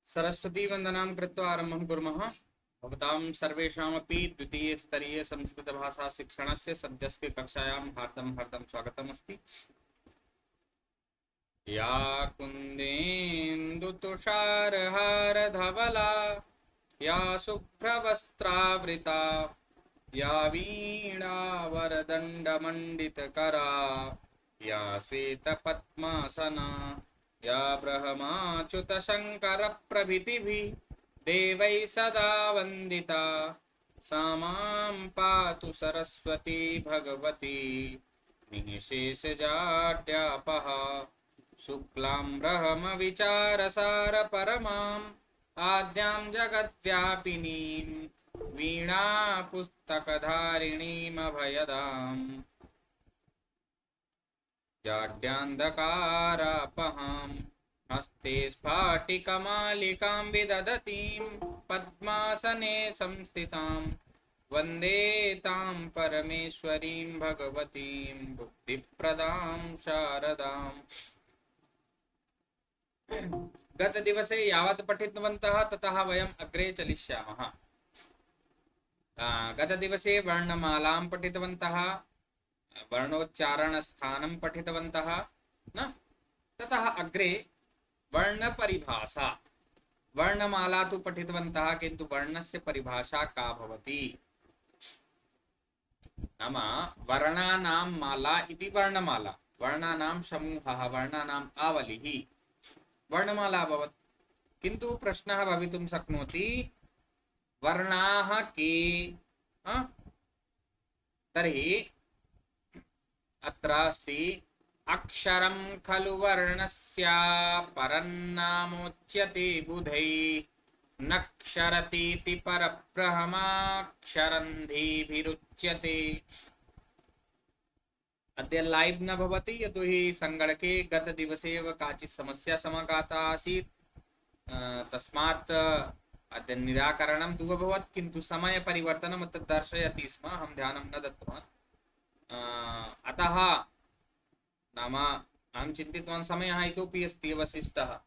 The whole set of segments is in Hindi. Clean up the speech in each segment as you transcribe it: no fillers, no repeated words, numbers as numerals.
सरस्वती वंदनां कृत्वा आरम्भं कुर्मः। भवतां सर्वेषामपि द्वितीयस्तरीय संस्कृतभाषा शिक्षणस्य सद्यस्य कक्षायां हार्दं हार्दं स्वागतमस्ति। या कुन्देन्दुतुषारहारधवला या शुभ्रवस्त्रावृता या वीणावरदण्डमण्डितकरा या श्वेतपद्मासना या ब्रह्माच्युतशङ्करप्रभृतिभिः देवैः सदा वन्दिता सा मां पातु सरस्वती भगवती निःशेषजाड्यापहा शुक्लाम्बरमविचारसारपरमाम् आद्यां जगद्व्यापिनीं वीणापुस्तकधारिणीमभयदाम् जाड्यान्धकारापहां हस्ते स्फाटिकमालिकां विदधतीं पद्मासने संस्थितां वन्दे तां परमेश्वरीं भगवतीं बुद्धिप्रदां शारदाम्। गतदिवसे यावत् पठितवन्तः ततः वयम् अग्रे चलिष्यामः। गतदिवसे वर्णमालां पठितवन्तः, वर्णोच्चारणस्थानं पठितवन्तः न। ततः अग्रे वर्णपरिभाषा। वर्णमाला तु पठितवन्तः, किन्तु वर्णस्य परिभाषा का भवति नाम वर्णानां माला इति वर्णमाला, वर्णानां समूहः, वर्णानाम् आवलिः वर्णमाला अभवत्। किन्तु प्रश्नः भवितुं शक्नोति वर्णाः के? तर्हि अत्र अस्ति अक्षरं खलु वर्णस्य परन्नामोच्यते बुधैः नक्षरतीति परब्रह्माक्षरन्धीभिरुच्यते। अद्य लाइव न भवति यतोहि सङ्गणके गतदिवसे एव काचित् समस्या समागता आसीत्, तस्मात् अद्य निराकरणं तु अभवत्, किन्तु समयपरिवर्तनम् अत्र दर्शयति स्म, अहं ध्यानं न दत्तवान्। अतः नाम अहं चिन्तितवान् समयः इतोपि अस्ति अवशिष्टः,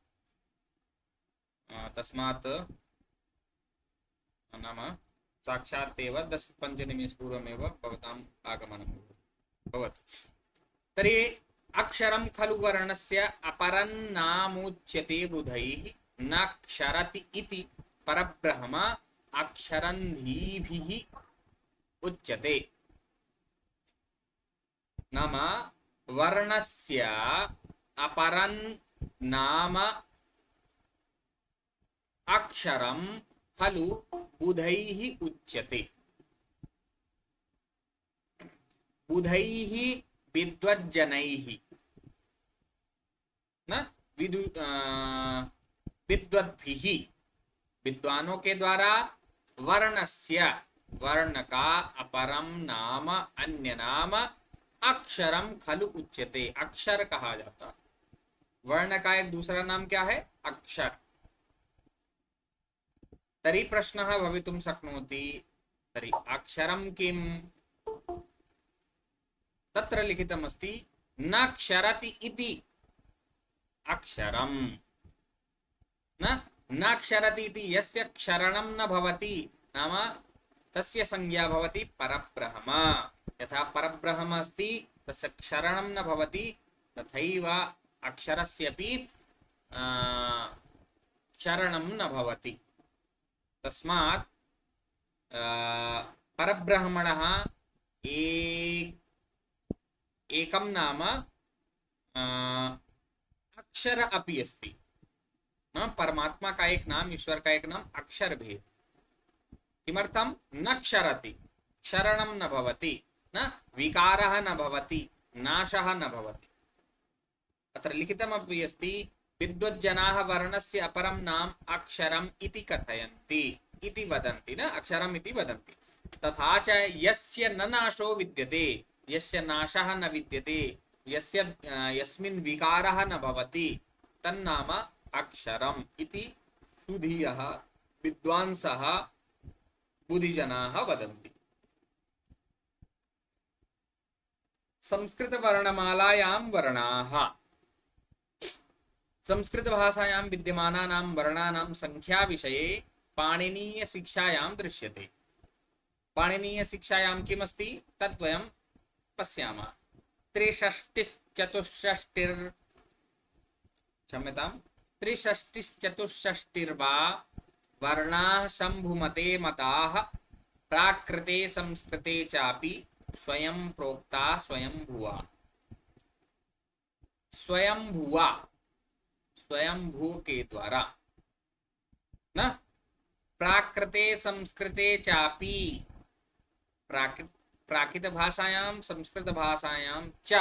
तस्मात् नाम साक्षात् एव 10-15 निमेषपूर्वमेव भवताम् आगमनं भवति। तर्हि अक्षरं खलु वर्णस्य अपरन्नामुच्यते बुधैः नक्षरति इति परब्रह्म अक्षरन्धीभिः उच्यते। नाम वर्णस्य अपरं नाम अक्षरं खलु बुधैः उच्यते। बुधैः विद्वज्जनैः न विद्वद्भिः, विद्वानों के द्वारा वर्णस्य, वर्ण का अपरम नाम अन्य नाम अक्षरम खलु उच्यते, अक्षर कहा जाता। वर्ण का एक दूसरा नाम क्या है? अक्षर। तर्हि प्रश्नः भवितुं शक्नोति, तर्हि अक्षरं किम्? तत्र लिखितमस्ति न क्षरति इति अक्षरं न क्षरति इति यस्य क्षरणं न भवति नाम तस्य संज्ञा भवति परब्रह्म। यथा परब्रह्म अस्ति तस्य क्षरणं न भवति, तथैव अक्षरस्यपि क्षरणं न भवति। तस्मात् परब्रह्मणः एकं नाम अक्षर अपि अस्ति। परमात्मा का एक नाम, ईश्वर का एक नाम अक्षर भी। किमर्थं? न क्षरति, क्षरणं न भवति, न विकारः न भवति, नाशः न भवति। अत्र लिखितमपि अस्ति विद्वज्जनाः वर्णस्य अपरं नाम अक्षरम् इति कथयन्ति, इति वदन्ति, न अक्षरम् इति वदन्ति। तथा च यस्य न नाशो विद्यते, यस्य नाशः न विद्यते, यस्मिन् विकारः न भवति, तन्नाम अक्षरम् इति सुधीयः विद्वांसः बुद्धिजनाः वदन्ति। संस्कृत वर्णमालायां वर्णाः संस्कृतभाषायां विद्यमानानां वर्णानां संख्या विषये पाणिनीयशिक्षायां दृश्यते। पाणिनीयशिक्षायां किमस्ति तद्वयं पश्यामः। त्रिषष्टिश्चतुष्षष्टिर् क्षम्यतां त्रिषष्टिश्चतुष्षष्टिर्वा वर्णाः शम्भुमते मताः प्राकृते संस्कृते चापि स्वयं प्रोक्ता स्वयंभुवा। स्वयंभुवा स्वयंभू के द्वारा न प्राकृते संस्कृते चापि प्राकृत भाषायां संस्कृत भाषायां च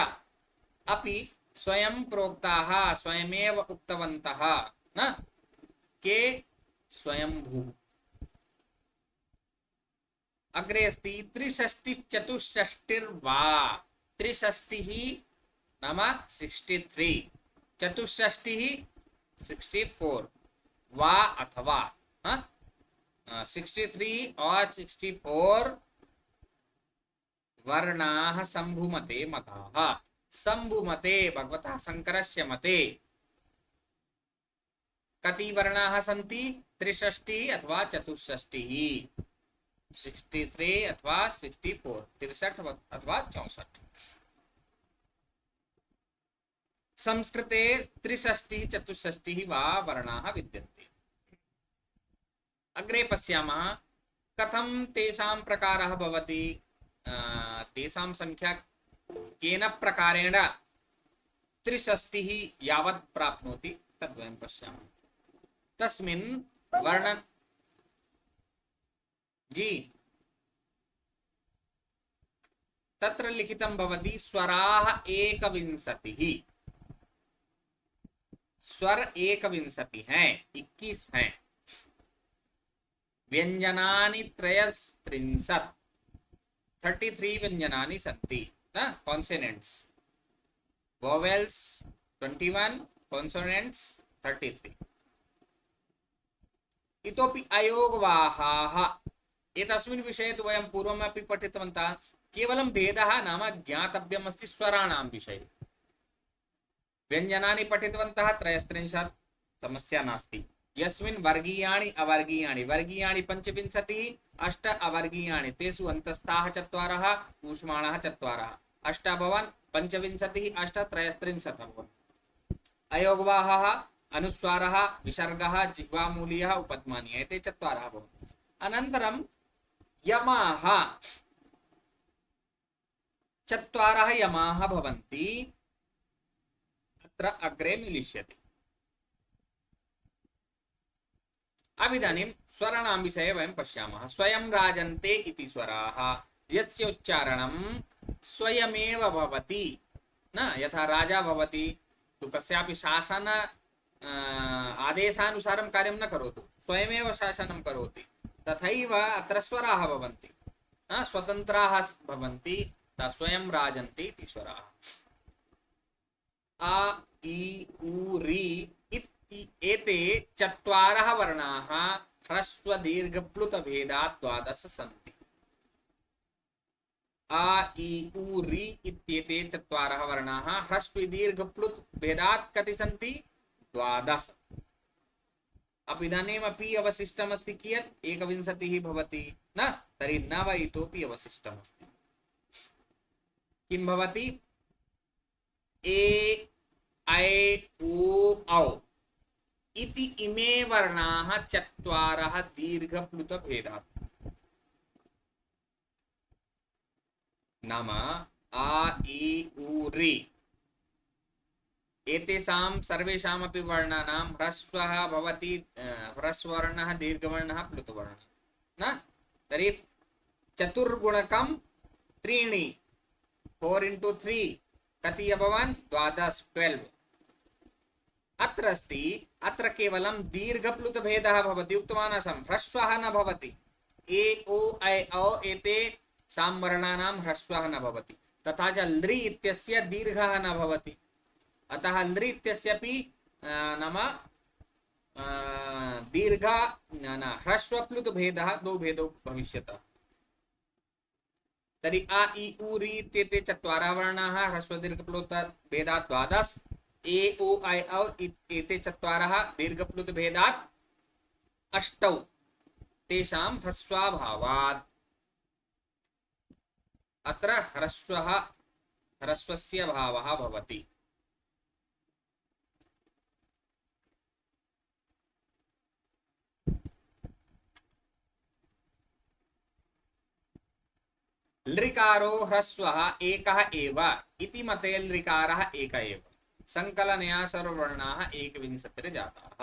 अपि स्वयं प्रोक्ताः स्वयमेव उक्तवन्तः न के स्वयंभू। अग्रे अस्ति त्रिषष्टिश्चतुष्षष्टिर्वा। त्रिषष्टिः नाम 63, चतुष्षष्टिः 64, वा अथवा 63 और 64 वर्णाः शम्भुमते मताः। शम्भुमते भगवतः शङ्करस्य मते कति वर्णाः सन्ति? 63 अथवा 64, 63 अथवा 64, 63 अथवा 64। संस्कृते 63 64 वा वर्णाः विद्यन्ते। अग्रे पश्यामः कथं तेषां प्रकारः भवति। तेषां संख्या केन प्रकारेण 63 यावत् प्राप्नोति तद्वयं पश्यामः। तस्मिन् वर्ण जी तत्र लिखितं भवति स्वराः 21। स्वर 21 हैं, 21 हैं। व्यंजनानि 33, 33 व्यंजनानि सन्ति न कॉन्सोनेंट्स। Vowels 21, consonants 33। इतोपि अयोगवाहाः। एतस्मिन् विषये तु वयं पूर्वमपि पठितवन्तः। केवलं भेदः नाम ज्ञातव्यम् अस्ति स्वराणां विषये। व्यंजनानि पठितवन्तः 33, समस्या नास्ति। यस्मिन् वर्गीयाणि अवर्गीयाणि, वर्गीयाणि 25, 8 अवर्गीयाणि, तेषु अन्तस्थाः 4, ऊष्माणाः 4, 8 अभवन्, 25 8 33 अभवन्। अयोगवाहः अनुस्वारः विसर्गः जिह्वामूलीयः उपध्मानीयः एते 4 अभवन्। अनन्तरं यमाः 4 यमाः भवन्ति। अत्र अग्रे मिलिष्यति। अबिदानीं स्वराणां विषये वयं पश्यामः। स्वयं राजन्ते इति स्वराः यस्य उच्चारणं स्वयमेव भवति न यथा राजा भवति तु कस्यापि शासन आदेशानुसारं कार्यं न करोतु, स्वयमेव शासनं करोति। तथैव अत्र स्वराः भवन्ति, स्वतन्त्राः भवन्ति। स्वयं राजन्ते इति स्वराः। आ इ उ रि एते 4 वर्णाः ह्रस्व दीर्घ प्लुत भेदात् 12 सन्ति। आ इ उ रि इत्येते 4 वर्णाः ह्रस्व दीर्घ प्लुत भेदात् कति सन्ति? 12। अब इदानीमपि अवशिष्टमस्ति कियत्? 21 भवति न? तर्हि 9 इतोपि अवशिष्टमस्ति। किं भवति? ए ऐ ओ औ इति इमे वर्णाः 4 दीर्घप्लुत भेदात्। नाम आ इ उ रि एतेषां सर्वेषामपि वर्णानां ह्रस्वः भवति, ह्रस्ववर्णः दीर्घवर्णः प्लुतवर्णः न? तर्हि चतुर्गुणकं 3, 4 into 3 कति अभवन्? 12, 12। अत्र अस्ति, अत्र केवलं दीर्घप्लुतभेदः भवति। उक्तवान् आसम् ह्रस्वः न भवति। ए ओ ऐ औ एते साम्वर्णानां ह्रस्वः न भवति। तथा च लृ इत्यस्य दीर्घः न भवति। अतः लृ इत्यस्यपि नाम दीर्घ न ह्रस्वप्लुतभेदः 2 भेदौ भविष्यतः। तर्हि आ इ उ रि इत्येते 4 वर्णाः ह्रस्वदीर्घप्लुत भेदात् 12। ए ओ ऐ औ एते चत्वारः दीर्घप्लुतभेदात् अष्टौ तेषां ह्रस्वाभावात् अत्र ह्रस्वस्य भावः भवति। लृकारो ह्रस्वः एकः एव इति मते लृकारः एक एव संकलनया सर्ववर्णाः एकविंशतिर्जाताः।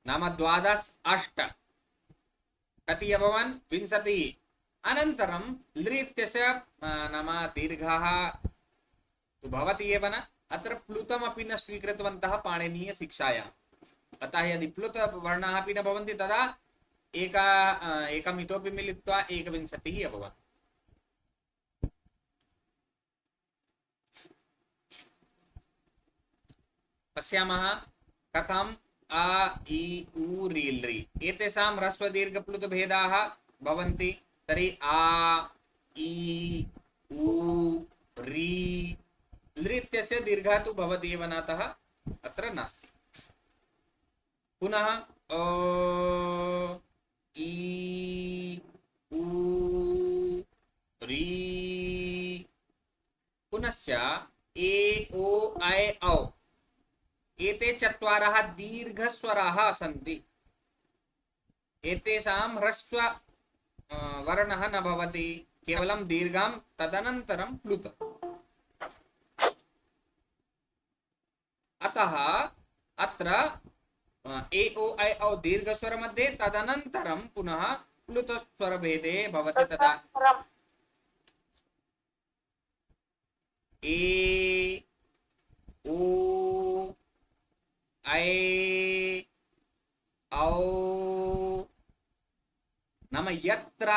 नाम 12 8 कति अभवन् 20। अनन्तरं लृ इत्यस्य नाम दीर्घः भवति एव न, अत्र प्लुतमपि न स्वीकृतवन्तः पाणिनीयशिक्षायाम्। अतः यदि प्लुतवर्णाः अपि न भवन्ति तदा एकम् इतोपि मिलित्वा 21 अभवत्। पश्यामः कथम् अ इ उ रि लृ एतेषां ह्रस्वदीर्घप्लुतभेदाः भवन्ति। तर्हि आ इ उ रि लृ इत्यस्य दीर्घः तु भवति एव न, अतः अत्र नास्ति। पुनः अ इ उ रि पुनश्च ए ओ ऐ औ एते चत्वारः दीर्घस्वराः सन्ति। एतेषां ह्रस्व वर्णः न भवति, केवलं दीर्घं तदनन्तरं प्लुत। अतः अत्र ए ओ ऐ औ दीर्घस्वर मध्ये तदनन्तरं पुनः प्लुतस्वरभेदे भवति। तदा ए ओ ऐ औ नाम यत्र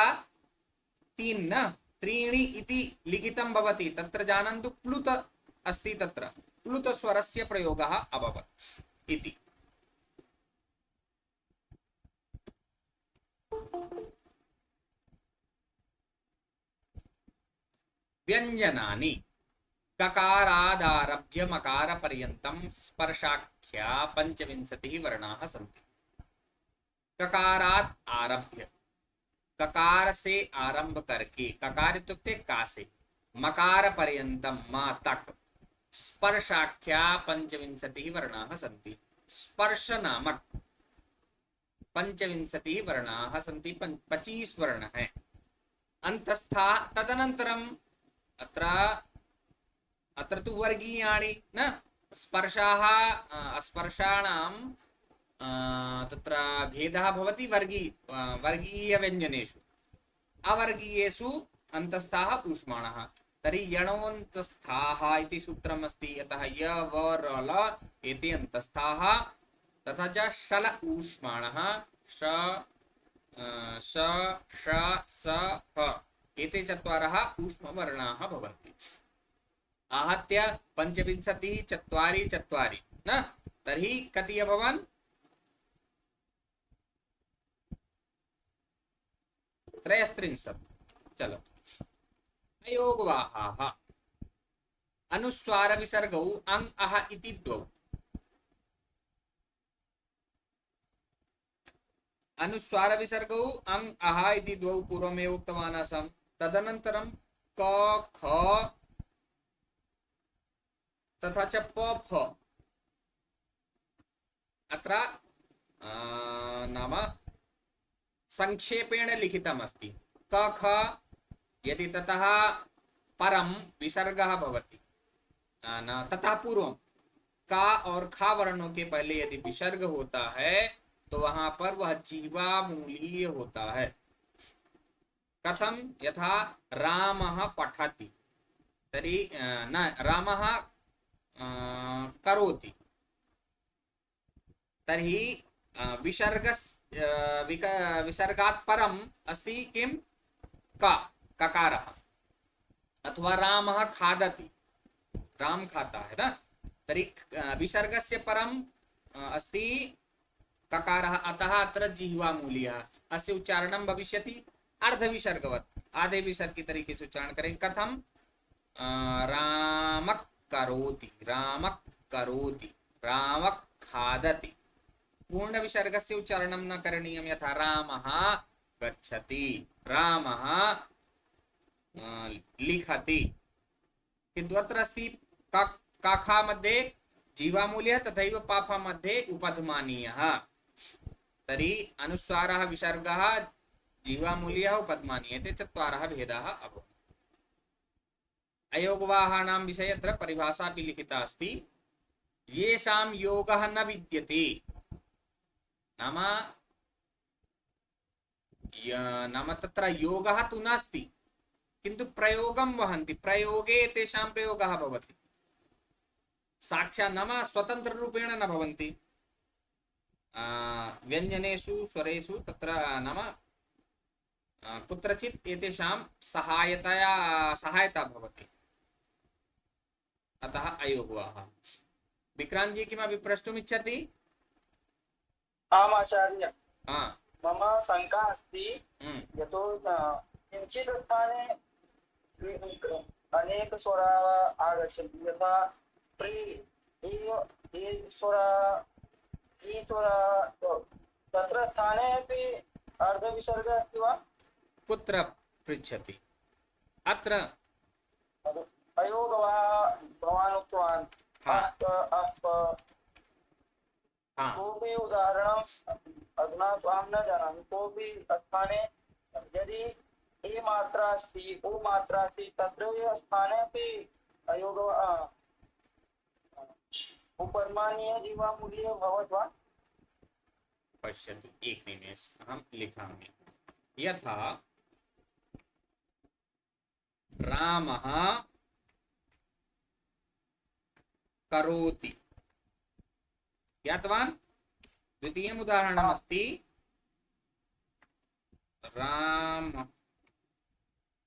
त्रीणि इति लिखितं भवति तत्र जानन्तु प्लुत अस्ति, तत्र प्लुतस्वरस्य प्रयोगः अभवत् इति। व्यञ्जनानि ककारादारभ्य मकारपर्यन्तं स्पर्शाख्या 25 वर्णाः सन्ति। ककारात् आरभ्य, ककार से आरंभ करके, ककार इत्युक्ते का से, मकार पर्यन्तं मा तक स्पर्शाख्या 25 वर्णाः सन्ति। स्पर्श नामक 25 वर्णाः सन्ति, 25 वर्ण है अंतस्था। तदनन्तरम् अत्र तु वर्गीयाणि न स्पर्शाः, स्पर्शाणां तत्र भेदः भवति वर्गीयव्यञ्जनेषु। अवर्गीयेषु अन्तस्थाः ऊष्माणः। तर्हि यणोऽन्तस्थाः इति सूत्रम् अस्ति, यतः य व र ल एते अन्तस्थाः, तथा च शल ऊष्माणः श श ष स ह एते चत्वारः ऊष्मवर्णाः भवन्ति। आहत्य 25 4 4 न, तर्हि कति अभवन् 33। चलो अयोगवाहाः अनुस्वार विसर्गौ अङ् अः इति द्वौ। अनुस्वार विसर्गौ अङ् अः इति द्वौ पूर्वमेव उक्तवान् आसम्। तदनन्तरं क ख तथा च प फ अत्र नाम संक्षेपेण लिखितमस्ति। क ख यदि ततः परं विसर्गः भवति, ततः पूर्वं का और खा वर्णों के पहले यदि विसर्ग होता है तो वहां पर वह जीवामूलीय होता है। कथम? यथा रामः पठति, तर्हि न रामः करोति, तर्हि विसर्गात् परम् अस्ति किं? का, ककारः। अथवा रामः खादति, राम खाता है ना, तर्हि विसर्गस्य परम् अस्ति ककारः, अतः अत्र जिह्वामूलीयः। अस्य उच्चारणं भविष्यति अर्धविसर्गवत्, आधे विसर्ग की तरीके से उच्चारण करें। कथम? रामः करोति, रामः करोति, रामः खादति। पूर्ण विसर्गस्य उच्चारणं न करणीयं, यथा रामः गच्छति, रामः लिखति। किन्तु अत्र अस्ति काखा मध्ये जीवामूल्यः तथैव पाफा मध्ये उपध्मानीयः। तर्हि अनुस्वारः विसर्गः जीवामूल्यः उपध्मानीयः, ते चत्वारः भेदाः अभवन्। अयोगवाहानां विषये अत्र परिभाषा अपि लिखिता अस्ति। येषां योगः न विद्यते, नाम तत्र योगः तु नास्ति किन्तु प्रयोगं वहन्ति, प्रयोगे तेषां प्रयोगः भवति, साक्षात् नाम स्वतन्त्ररूपेण न भवन्ति। व्यञ्जनेषु स्वरेषु तत्र नाम कुत्रचित् एतेषां सहायता भवति, अतः अयोगवाः। विक्रांत जी किमपि प्रष्टुमिच्छति? आम् आचार्य, मम शंका अस्ति। यतो किञ्चित् स्थाने अनेक स्वराः आगच्छन्ति, यथा प्रि तत्र स्थाने अपि अर्धविसर्गः अस्ति वा? कुत्र पृच्छति? अत्र अयोगवाः भवान् उक्तवान्। कोऽपि उदाहरणम् अधुना अहं न जानामि, कोऽपि स्थाने यदि ए मात्रा अस्ति, ओ मात्रा अस्ति, तत्रैव स्थाने अपि अयोग उपध्मानीय जीवामूल्यः भवति वा? पश्यतु, एक निमेषम्, अहं लिखामि। यथा रामः करोति, ज्ञातवान्? द्वितीयम् उदाहरणमस्ति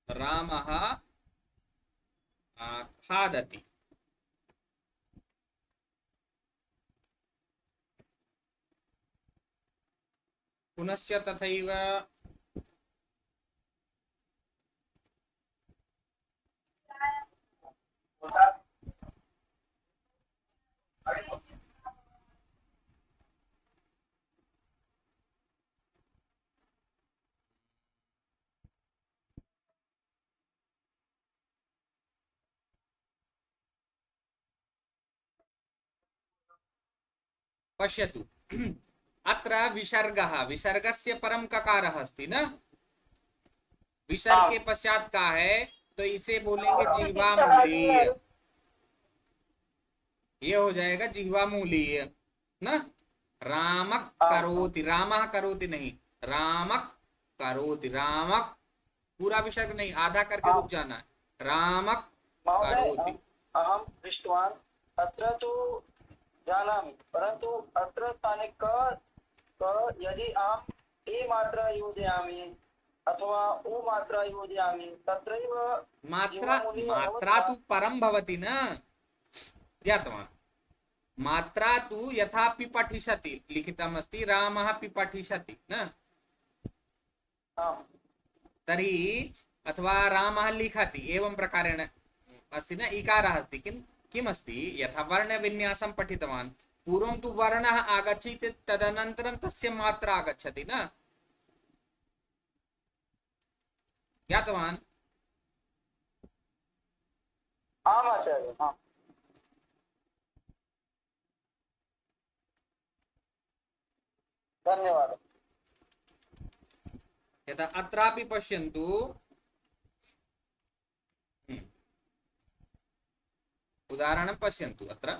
रामः खादति। पुनश्च तथैव पश्यतु, अत्र विसर्गः, विसर्गस्य परम ककारः अस्ति न, विसर्ग के पश्चात का है, तो इसे बोलेंगे जिह्वामूलीय, ये हो जाएगा जिह्वामूलीय न। रामः करोति, रामः करोति नहीं, रामः करोति, रामः पूरा विसर्ग नहीं, आधा करके रुक जाना है, रामः करोति। अहं दृष्टवान्, अत्र तु जानामि, परन्तु अत्र स्थाने क यदि अहम् ए मात्रा योजयामि अथवा ओ मात्रा योजयामि, तत्रैव मात्रा तु परं भवति न, ज्ञातवान्? मात्रा तु यथा पिपठिषति लिखितमस्ति, रामः पिपठिषति न, तर्हि अथवा रामः लिखति, एवं प्रकारेण अस्ति न। इकारः अस्ति, किमस्ति, यथा वर्णविन्यासं पठितवान्, पूर्वं तु वर्णः आगच्छति, तदनन्तरं तस्य मात्रा आगच्छति न, ज्ञातवान्? आम् आचार्य, धन्यवादः। यथा अत्रापि पश्यन्तु, उदाहरणं पश्यन्तु, अत्र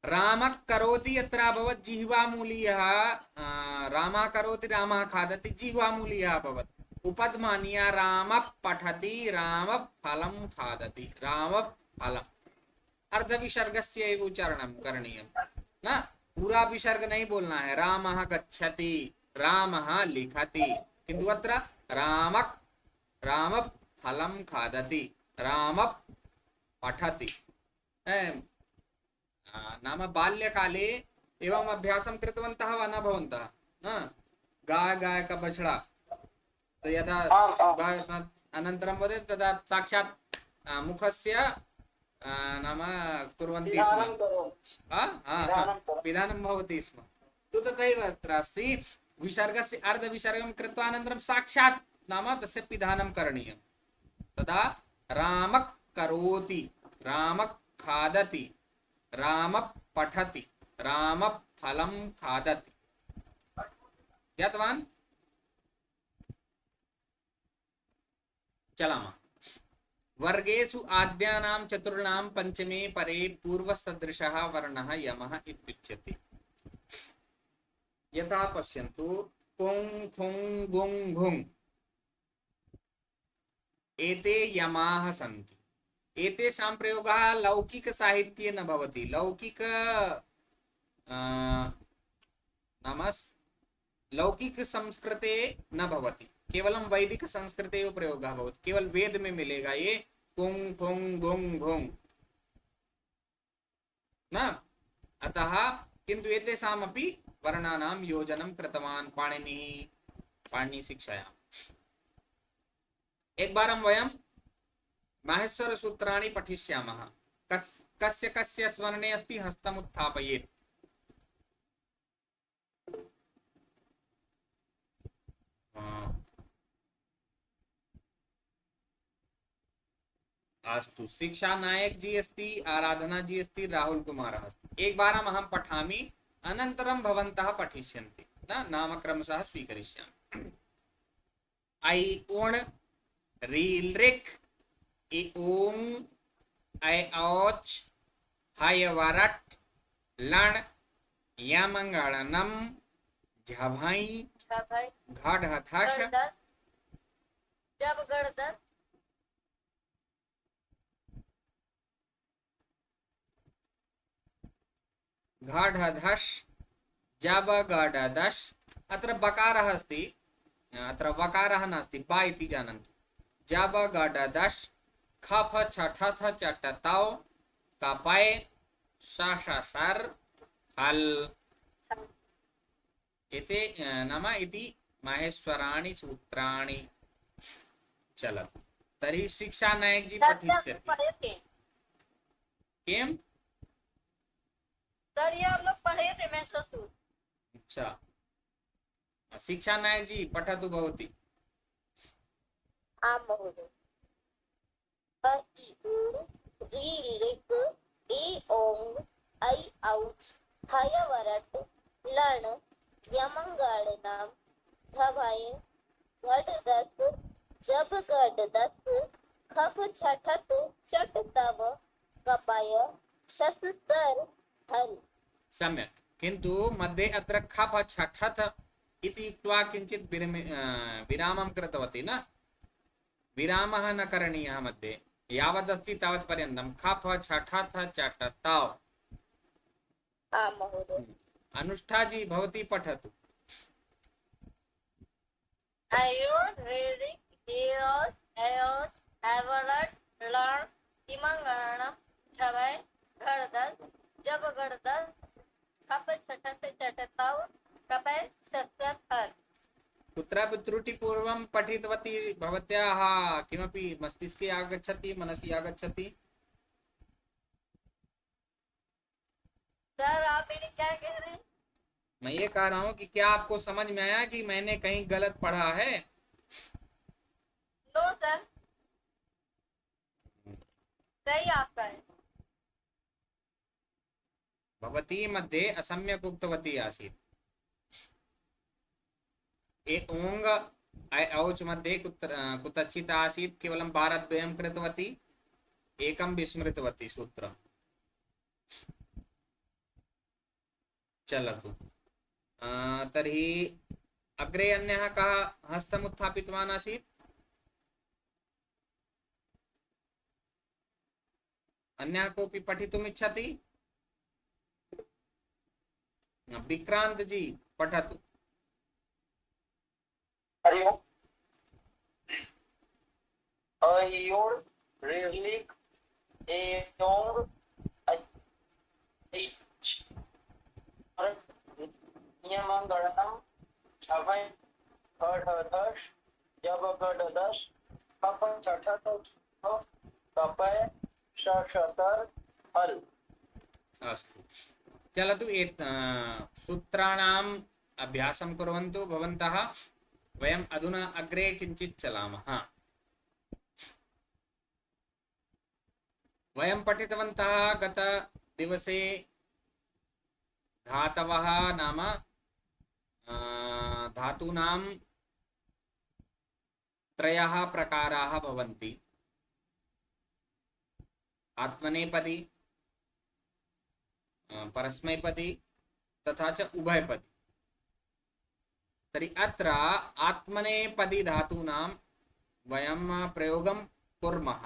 रामः करोति यत्र अभवत् जिह्वामूलीयः, रामः करोति रामः खादति जिह्वामूलीयः अभवत्, उपध्मानीयः रामः पठति रामः फलं खादति, रामः फलम्, अर्धविसर्गस्य एव उच्चारणं करणीयं न, पूरा विसर्ग नहीं बोलना है। रामः गच्छति, रामः लिखति, किन्तु अत्र रामः फलं खादति, रामः पठति। नाम बाल्यकाले एवं अभ्यासं कृतवन्तः वा न भवन्तः? न, गाय का बछड़ा, तो यदा अनन्तरं वदति तदा साक्षात् मुखस्य नाम कुर्वन्ति स्म। पिधानं करोमि। पिधानं करोमि। पिधानं भवति स्म। तु तथैव अत्र अस्ति, विसर्गस्य अर्धविसर्गं कृत्वा अनन्तरं साक्षात् नाम तस्य पिधानं करणीयं। तदा रामः करोति, रामः खादति, रामः पठति, रामः फलं खादति। ज्ञातवान्? चलामः। वर्गेषु आद्यानां चतुर्णां पञ्चमे परे पूर्वसदृशः वर्णः यमः इत्युच्यते। यथा पश्यन्तु, कुं खुं गुं घुं एते यमाः सन्ति। एतेषां प्रयोगः लौकिकसाहित्ये न भवति। लौकिक नाम लौकिक संस्कृते न भवति, केवलं वैदिक संस्कृते एव प्रयोगः भवति। केवल वेद में मिलेगा ये कुं खुं गुं घुं न। अतः किन्तु एतेषामपि वर्णानां योजनं कृतवान् पाणिनि शिक्षायाम्। एक बारं वयं माहेश्वर सूत्राणि पठिष्यामः। कस्य कस्य स्मरणे अस्ति हस्तमुत्थापयेत्। अस्तु, शिक्षा नायक जी अस्ति, आराधना जी अस्ति, राहुल कुमारः अस्ति। एक बारम् अहं पठामि, अनन्तरं भवन्तः पठिष्यन्ति न, नामक्रमशः स्वीकरिष्यामि। ऐ ऊण् रील् रिक् इ ऊङ् ऐ औच् हयवरट् लण् यमङ्गळनं झभै घढधश् घढधश् जबगडदश्। अत्र बकारः अस्ति, अत्र वकारः नास्ति, बा इति जानन्तु। जबगडदश् खफ छठथ चटतौ कपय शशसर् हल्। एते नाम इति माहेश्वराणि सूत्राणि। चलतु तर्हि शिक्षा नायक जी पठिष्यति। किम्? सर ये हम लोग पढ़े थे, मैं ससुर। अच्छा, शिक्षा नायक जी पठतु भवती। आम महोदय। अ इ ऊ ऋ ऋक् ए ओङ् ऐ औच् हयवरट् लण् यमङ्गळनं झभञ् घढधस् जबगडदस् खफ छठथ चटतव कपय शससर् हल्। सम्यक्, किन्तु मध्ये अत्र खफ छठथ इति उक्त्वा किञ्चित् विरामं कृतवती न। विरामः न करणीयः मध्ये, यावदस्ति तावत्पर्यन्तं खफ छठथ चटतौ। आं महोदय। अनुष्ठा जी भवती पठतु। अयोर् ऋ एयोस् एयोस् एवरट् लण् इमङ्गळनं झभञ् घढधस् जबगडदस् खफ छठथ चटतौ कपय शससर् हल्। कुत्रापि त्रुटिपूर्वं पठितवती भवत्याः किमपि मस्तिष्के आगच्छति, मनसि आगच्छति? सर आप इन्हें क्या कह रहे हैं? मैं ये कह रहा हूँ कि क्या आपको समझ में आया कि मैंने कहीं गलत पढ़ा है? नो सर, सही आपका है। भवती मध्ये असम्यक् उक्तवती आसीत्। ए ओङ् ऐ औच् मध्ये कुत्रचित् आसीत्, केवलं भारद्वयं कृतवती, एकं विस्मृतवती सूत्रम्। चलतु तर्हि अग्रे अन्यः कः हस्तमुत्थापितवान् आसीत्? अन्यः कोऽपि पठितुम् इच्छति? विक्रांत जी पठतु। हरि ओम्। अयोर् ऋलिक् एयोङ् ऐच् यमङ्गळनं झभञ् घढधश् जबगडदश् खफ छठथ कपय शशतर हल। अस्तु, चलतु सूत्राणाम् अभ्यासं कुर्वन्तु भवन्तः। वयम् अधुना अग्रे किञ्चित् चलामः। वयं पठितवन्तः गतदिवसे धातवः नाम धातूनां त्रयः प्रकाराः भवन्ति। आत्मनेपदी, परस्मैपदी तथा च उभयपदी। तर्हि अत्र आत्मनेपदी धातूनां वयं प्रयोगं कुर्मः।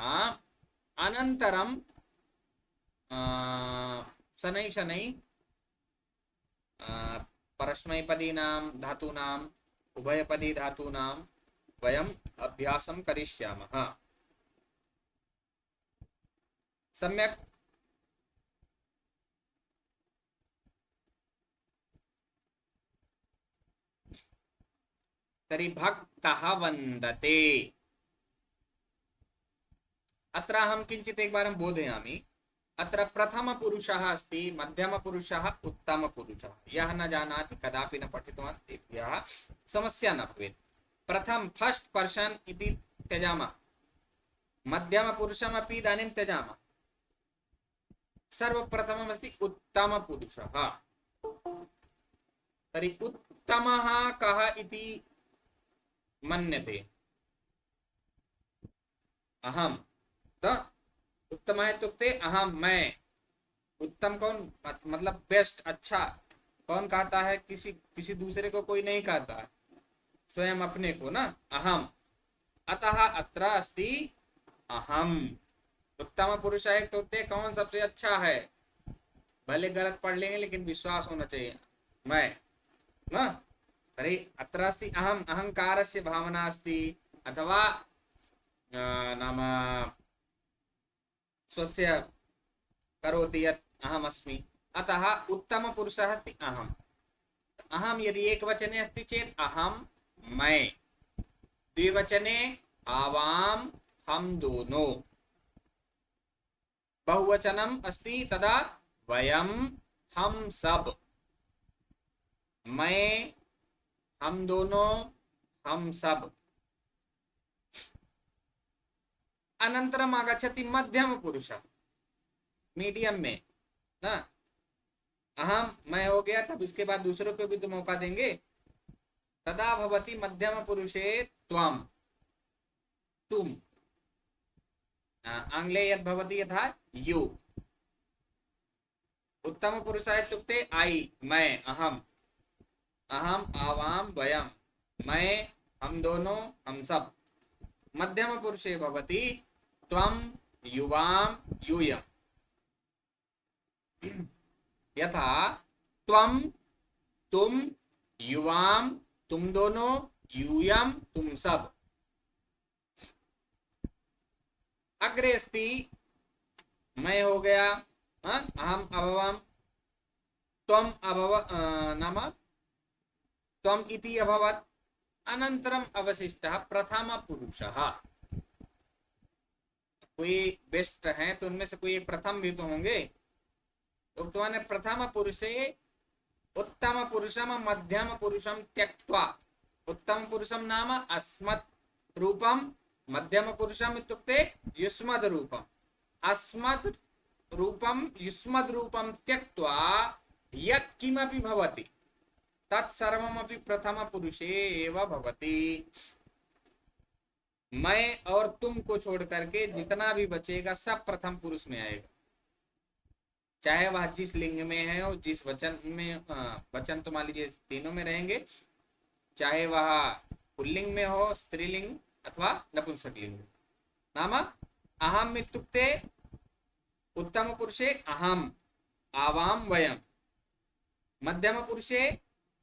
अनन्तरं शनैः शनैः परस्मैपदीनां धातूनाम् उभयपदी धातूनां वयम् अभ्यासं करिष्यामः। सम्यक्। तर्हि भक्तः वन्दते। अत्र अहं किञ्चित् एकवारं बोधयामि। अत्र प्रथमपुरुषः अस्ति, मध्यमपुरुषः, उत्तमपुरुषः। यः न जानाति, कदापि न पठितवान्, तेभ्यः समस्या न भवेत्। प्रथम फर्स्ट पर्सन इति त्यजामः, मध्यमपुरुषमपि इदानीं त्यजामः। सर्वप्रथममस्ति उत्तमपुरुषः। तर्हि उत्तमः कः इति मन्यते? अहम। तो उत्तम है इत्युक्ते अहम, मैं। उत्तम कौन, मतलब बेस्ट, अच्छा कौन कहता है? किसी दूसरे को कोई नहीं कहता है, स्वयं अपने को ना, अहम। अतः अत्र अस्ति अहम। उत्तम पुरुष है इत्युक्ते कौन सबसे अच्छा है? भले गलत पढ़ लेंगे लेकिन विश्वास होना चाहिए, मैं ना। तर्हि अत्र अस्ति अहम, अहंकारस्य भावना अस्ति, अथवा नाम स्वस्य करोति यत् अहमस्मि। अतः उत्तमपुरुषः अस्ति अहम्। अहम यदि एकवचने अस्ति चेत् अहम, मैं। द्विवचने आवाम, हम दोनों। बहुवचनम अस्ति तदा वयम, हम सब। मैं, हम दोनों, हम सब। अनंतरम आगच्छति मध्यम पुरुष, मीडियम में ना। अहम, मैं हो गया, तब इसके बाद दूसरों को भी तो मौका देंगे। तदा भवति मध्यम पुरुषे त्वम, तुम। आंग्ले यद् भवति यथा यू। उत्तम पुरुष इत्युक्ते आई, मैं, अहम। अहम, आवाम, वयम, मैं, हम दोनों, हम सब। मध्यम पुरुषे भवति त्वम, युवाम, यूयम। यथा त्वम, तुम, युवाम, तुम दोनों, यूयम, तुम सब। अग्रे अस्ति मैं हो गया, अहम अभवम, त्वम अभव, नाम त्वम इति अभवत्। अनंतरम अवशिष्टः प्रथम पुरुषः। कोई बेस्ट है तो उनमें से कोई एक प्रथम भी तो होंगे। उक्तवान् प्रथम पुरुषे उत्तम पुरुषम मध्यम पुरुषम त्यक्त्वा। उत्तम पुरुषम नाम अस्मत् रूपम, मध्यम पुरुषम इत्युक्ते युष्मद् रूपम। अस्मद् रूपम युष्मद् रूपम त्यक्त्वा यत् किमपि भवति तत्सर्वमपि प्रथम पुरुषे एव भवति। मैं और तुम को छोड़ करके जितना भी बचेगा सब प्रथम पुरुष में आएगा, चाहे वह जिस लिंग में है और जिस वचन में। वचन तो मान लीजिए तीनों में रहेंगे, चाहे वह पुल्लिंग में हो, स्त्रीलिंग अथवा नपुंसकलिंग। नाम अहम इत्युक्ते उत्तम पुरुषे अहम, आवाम, वयम। मध्यम पुरुषे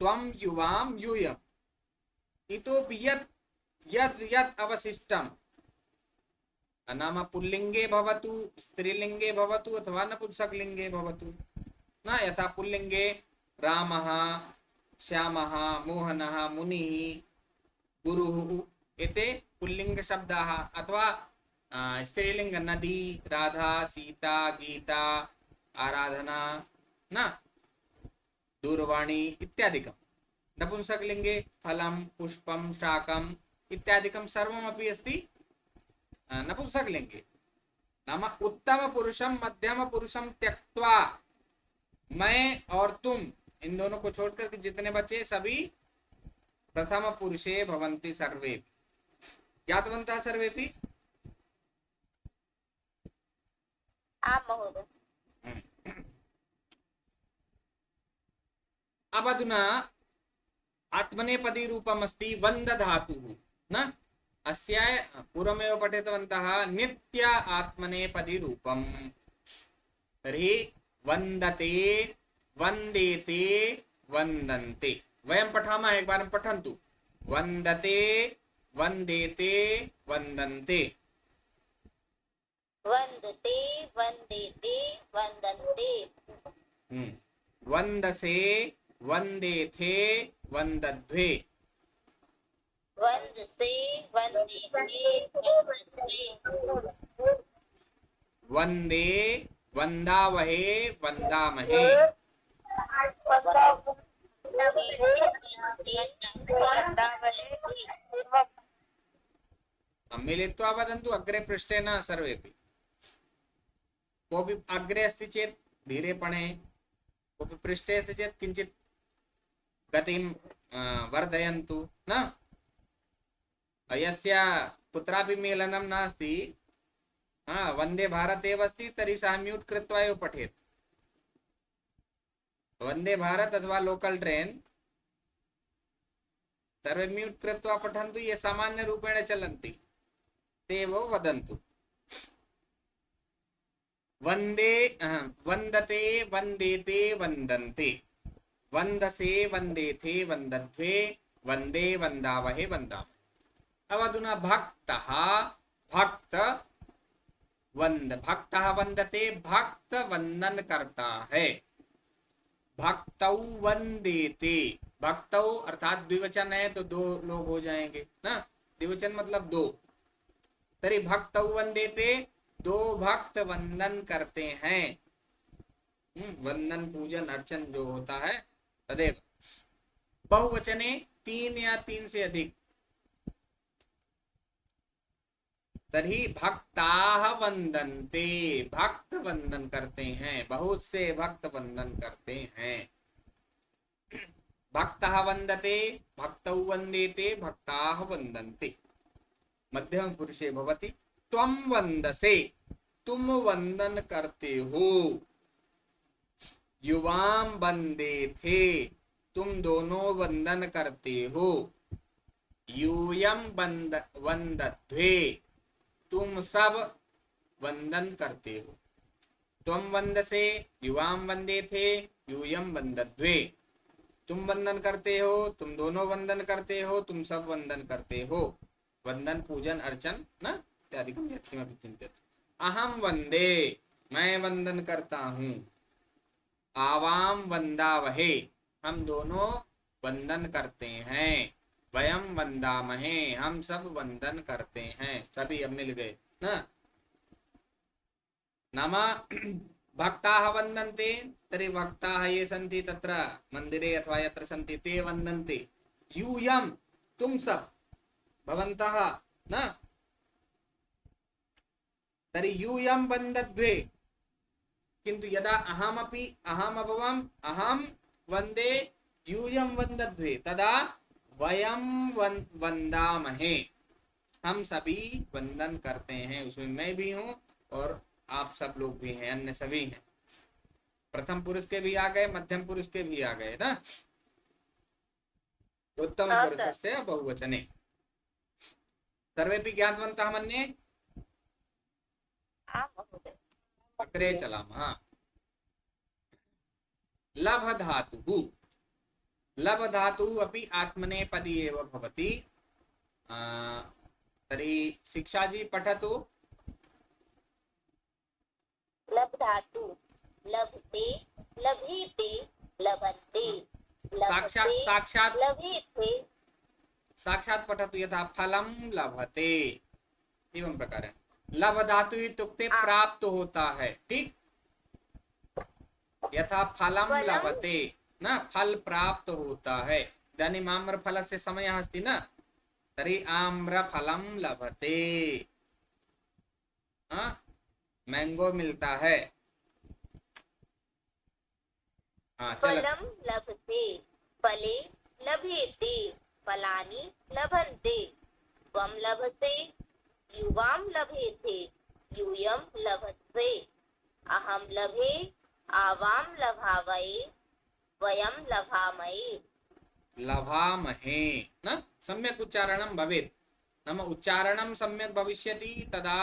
त्वम, युवाम, यूयम। इतोपि यत् यत् यत् अवशिष्टं, नाम पुल्लिंगे भवतु, स्त्रीलिंगे भवतु अथवा नपुंसकलिंगे भवतु न। यथा पुल्लिंगे रामः, श्यामः, मोहनः, मुनिः, गुरुः, एते पुल्लिंग शब्दाः। अथवा स्त्रीलिंग नदी, राधा, सीता, गीता, आराधना, न दूरवाणी इत्यादिकं। नपुंसकलिङ्गे फलं, पुष्पं, शाकम् इत्यादिकं सर्वमपि अस्ति नपुंसकलिङ्गे। नाम उत्तम पुरुषम मध्यम पुरुषम त्यक्त्वा, मैं और तुम इन दोनों को छोड़कर के जितने बचे सभी प्रथम पुरुषे भवन्ति सर्वे। ज्ञातवन्तः सर्वेपि? आम महोदय। अब अधुना आत्मनेपदी रूपमस्ति वन्द धातुः न, अस्य पूर्वमेव पठितवन्तः नित्य आत्मनेपदी रूपम्। तर्हि वन्दते, वन्देते, वन्दन्ते। वयं पठामः, एकवारं पठन्तु। वन्दते, वन्देते, वन्दन्ते। वन्दते, वन्देते, वन्दन्ते। वन्दसे, वन्देथे, वन्दध्वे। वन्दसे, वन्देते, वन्दन्ते। वन्दे, वन्दावहे, वन्दामहे। मिलित्वा वदन्तु अग्रे पृष्ठे न सर्वेपि। कोऽपि अग्रे अस्ति चेत् धीरे पणे, कोऽपि पृष्ठे अस्ति चेत् किञ्चित् गतिं वर्धयन्तु न। यस्य कुत्रापि मेलनं नास्ति, वन्दे भारत एव अस्ति तर्हि सः म्यूट् कृत्वा एव पठेत्। वन्दे भारत अथवा लोकल ट्रेन सर्वे म्यूट कृत्वा पठन्तु। ये सामान्य रूपेण चलन्ति ते एव वदन्तु। वन्दे, वन्दते, वन्देते, वन्दन्ते। वन्दसे, वन्देथे, वन्दध्वे, वन्दे, वन्दावहे, वन्दामहे। अब अधुना भक्तः, भक्त वंद, भक्तः वन्दते, भक्त वंदन करता है। भक्तौ वंदेते, भक्तौ अर्थात द्विवचन है तो दो लोग हो जाएंगे ना, द्विवचन मतलब दो। तरी भक्तौ वंदेते, दो भक्त वंदन करते हैं। वंदन पूजन अर्चन जो होता है तदेव। बहुवचने तीन या तीन से अधिक। तरी भक्ताः वंदन्ते, भक्त वंदन करते हैं, बहुत से भक्त वंदन करते हैं। भक्तः वंदते, भक्तौ वंदेते, भक्ताः वंदन्ते। मध्यम पुरुषे भवति। त्वं वंदसे, तुम वंदन करते हो। युवां वंदेथे, तुम दोनों वंदन करते हो। यूयं वंदध्वे, तुम सब वंदन करते हो। त्वं वंदसे, युवां वंदेथे, यूयं वंदध्वे। तुम वंदन करते हो, तुम दोनों वंदन करते हो, तुम सब वंदन करते हो। वंदन पूजन अर्चन न इत्यादिकं यत्किमपि चिन्तयतु। अहं वंदे, मैं वंदन करता हूँ। आवां वंदावहे, हम दोनों वंदन करते हैं। वयं वंदामहे, हम सब वंदन करते हैं। सभी अब मिल गए ना। नाम भक्ताः वन्दन्ते, तर्हि भक्ताः ये सन्ति तत्र मंदिरे अथवा यत्र सन्ति ते वन्दन्ते। यूयं, तुम सब, भवन्तः न, तर्हि यूयं वन्दध्वे। किन्तु यदा अहमभवम्, अहं वन्दे, यूयं वन्दध्वे, तदा वयं वन्दामहे, हम सभी वंदन करते हैं। उसमें मैं भी हूँ और आप सब लोग भी हैं, अन्य सभी हैं। प्रथम पुरुष के भी आ गए, मध्यम पुरुष के भी आ गए ना। उत्तम पुरुषस्य बहुवचने। सर्वेपि ज्ञातवन्तः मन्ये। अग्रे चलामः। लभ धातुः, लभ धातुः अपि आत्मनेपदी एव भवति। तर्हि शिक्षा जी पठतु। लब धातु लभते, लभेते, लभन्ते। साक्षात् साक्षात् लभेते, साक्षात् पठतु। यथा फलं लभते, एवं प्रकारेण। लभ धातु इत्युक्ते प्राप्त होता है, ठीक। यथा फलम फलम लभते, न फल प्राप्त होता है। इदानीम् आम्रफलस्य समयः अस्ति न, तर्हि आम्रफलं लभते, मैंगो मिलता है। हाँ चल। फलं लभते, फले लभेते, फलानि लभन्ते, त्वं लभसे, युवां लभेते, यूयं लभते, अहं लभे, आवां लभावये, वयं लभामहे। लभामहे, न सम्यक् उच्चारणं भवेत्। नाम उच्चारणं सम्यक् भविष्यति तदा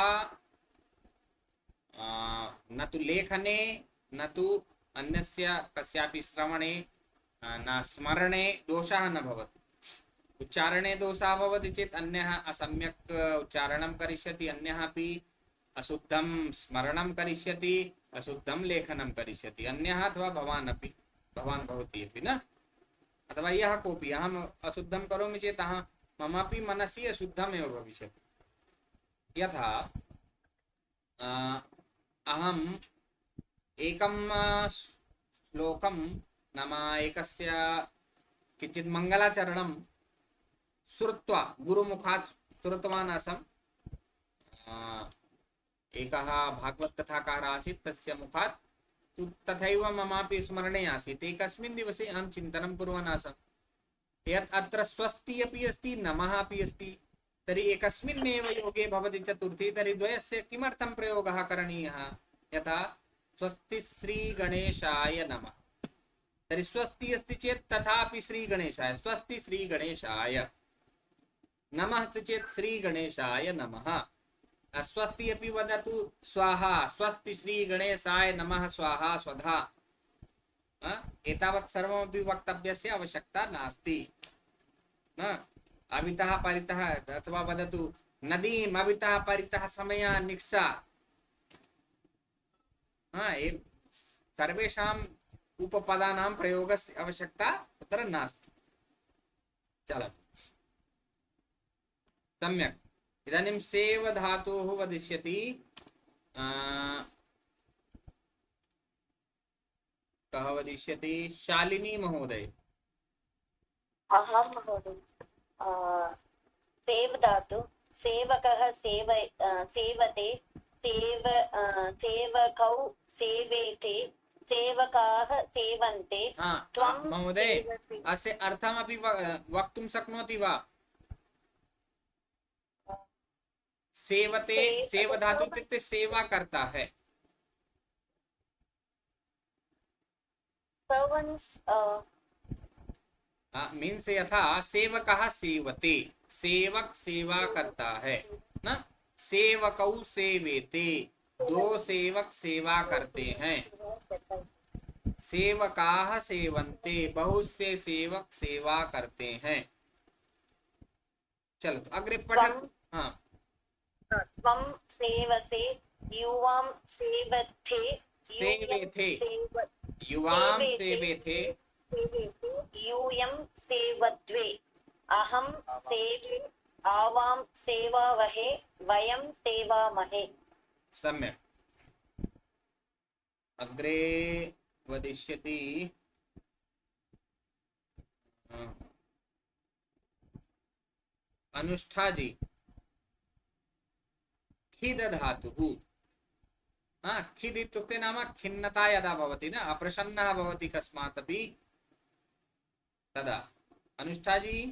न तु लेखने, न तु अन्यस्य कस्यापि श्रवणे, न स्मरणे दोषः न भवति। उच्चारणे दोषः भवति चेत् अन्यः असम्यक् उच्चारणं करिष्यति, अन्यः अपि अशुद्धं स्मरणं करिष्यति, अशुद्धं लेखनं करिष्यति, अन्यः अथवा भवान् अपि, भवान् भवति अपि न, अथवा यः कोऽपि। अहम् अशुद्धं करोमि चेत् ममापि मनसि अशुद्धमेव भविष्यति। यथा अहम् एकं श्लोकं, नाम एकस्य किञ्चित् मङ्गलाचरणं श्रुत्वा गुरुमुखात् श्रुतवान् आसम्। एकः भागवतकथाकारः आसीत्, तस्य मुखात् तथैव ममापि स्मरणे आसीत्। एकस्मिन् दिवसे अहं चिन्तनं कुर्वन् आसम्, यत् अत्र स्वस्ति अपि अस्ति, नमः अपि अस्ति, तर्हि एकस्मिन्नेव योगे भवति चतुर्थी, तर्हि द्वयस्य किमर्थं प्रयोगः करणीयः? यथा स्वस्ति श्री गणेशाय नमः, तर्हि स्वस्ति अस्ति चेत् तथापि श्री गणेशाय, स्वस्ति श्री गणेशाय, नमः अस्ति चेत् श्री गणेशाय नमः। स्वस्ति अपि वदतु स्वाहा, स्वस्ति श्री गणेशाय नमः स्वाहा स्वधा, एतावत् सर्वमपि वक्तव्यस्य आवश्यकता नास्ति न। अवितः परितः, अथवा वदतु नदीम् अवितः परितः समया निक्सा, सर्वेषाम् उपपदानां प्रयोगस्य आवश्यकता तत्र नास्ति। चलतु सम्यक्। इदानीं सेव धातोः वदिष्यति, कः वदिष्यति? शालिनी महोदय। अहं महोदय। सेव धातु, सेवकः सेवते, सेवकौ सेवेते, सेवकाः सेवन्ते। त्वं महोदय, सेवसि। अस्य अर्थमपि वक्तुं शक्नोति वा? सेवते, सेव धातु इत्युक्ते सेवा करता है। मीन्स यथा सेवकः सेवते, सेवक सेवा करता है ना, सेवकौ सेवेते, दो सेवक सेवा करते हैं, सेवकाः सेवन्ते, बहुत से सेवक सेवा करते हैं। चलो तो अग्रे पठतु। हाँ, त्वं सेवसे, युवां सेवथे, सेवेथे, युवां सेवेथे, यूयं सेवद्वे, अहं सेवे, आवां सेवावहे, वयं सेवामहे। सम्यक्। अग्रे वदिष्यति अनुष्ठा जी। खिद धातुः, खिद इत्युक्ते नाम खिन्नता यदा भवति न, अप्रसन्नः भवति कस्मात् अपि तदा। अनुष्ठा जी।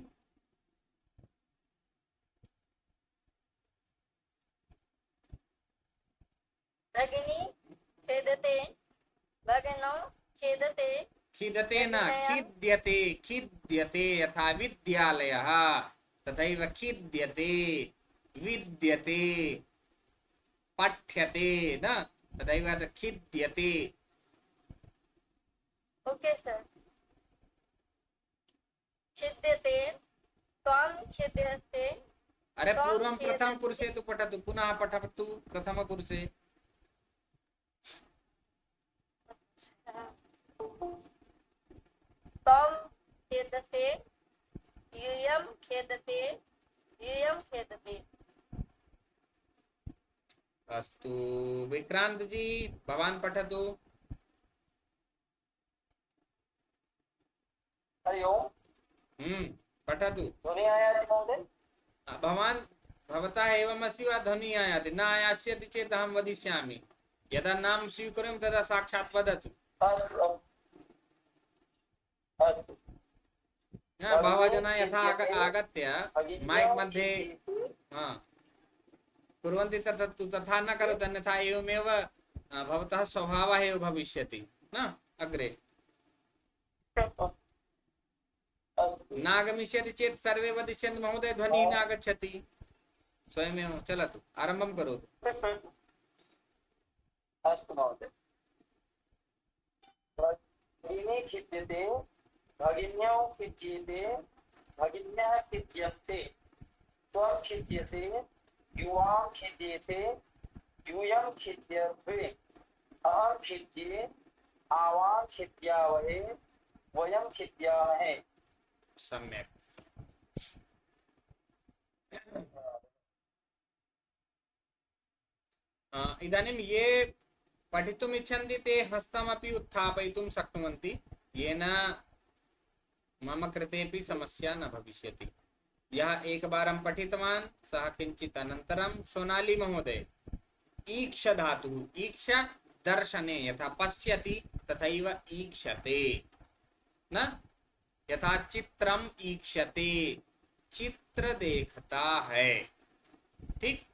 भगिनी खेदते, भगिनो खेदते, खिदते न, खिद्यते, खिद्यते, यथा विद्यालयः तथैव खिद्यते, विद्यते, पठ्यते न, तथैव खिद्यते। Okay sir. खिद्यते, त्वं खिद्यसे। अरे पूर्वं प्रथम पुरुषे तु पठतु, पुनः पठतु प्रथम पुरुषे। त्वं खेदसे, यूयं खेदते, यूयं खेदते। अस्तु विक्रांत जी भवान् पठतु। हरि ओम्। पठतु। ध्वनिः आयाति महोदय? भवान् भवतः एवमस्ति वा ध्वनिः आयाति? न आयास्यति चेत् अहं वदिष्यामि। यदा नाम स्वीकरोमि तदा साक्षात् वदतु। अस्तु अस्तु। बहवः जनाः यथा आगत्य मैक् मध्ये कुर्वन्ति तथा न करोतु, अन्यथा एवमेव भवतः स्वभावः एव भविष्यति न अग्रे। नागमिष्यति चेत् सर्वे वदिष्यन्ति महोदय ध्वनिः न आगच्छति। स्वयमेव चलतु, आरम्भं करोतु। अस्तु महोदय। भगिनी खिद्यते, भगिन्यौ खिद्येते, भगिन्यः खिद्यन्ते, त्वं खिद्यसे, युवां खिद्येते, यूयं खिद्यते, अहं खिद्ये, आवां खिद्यावहे, वयं खिद्यामहे। सम्यक्। इदानीं ये पठितुम् इच्छन्ति ते हस्तमपि उत्थापयितुं शक्नुवन्ति, येन मम कृतेपि समस्या न भविष्यति। यः एकवारं पठितवान् सः किञ्चित् अनन्तरं सोनाली महोदय ईक्ष धातुः, ईक्ष दर्शने यथा पश्यति तथैव ईक्षते न, यथा चित्रम ईक्षते, चित्र देखता है। ठीक।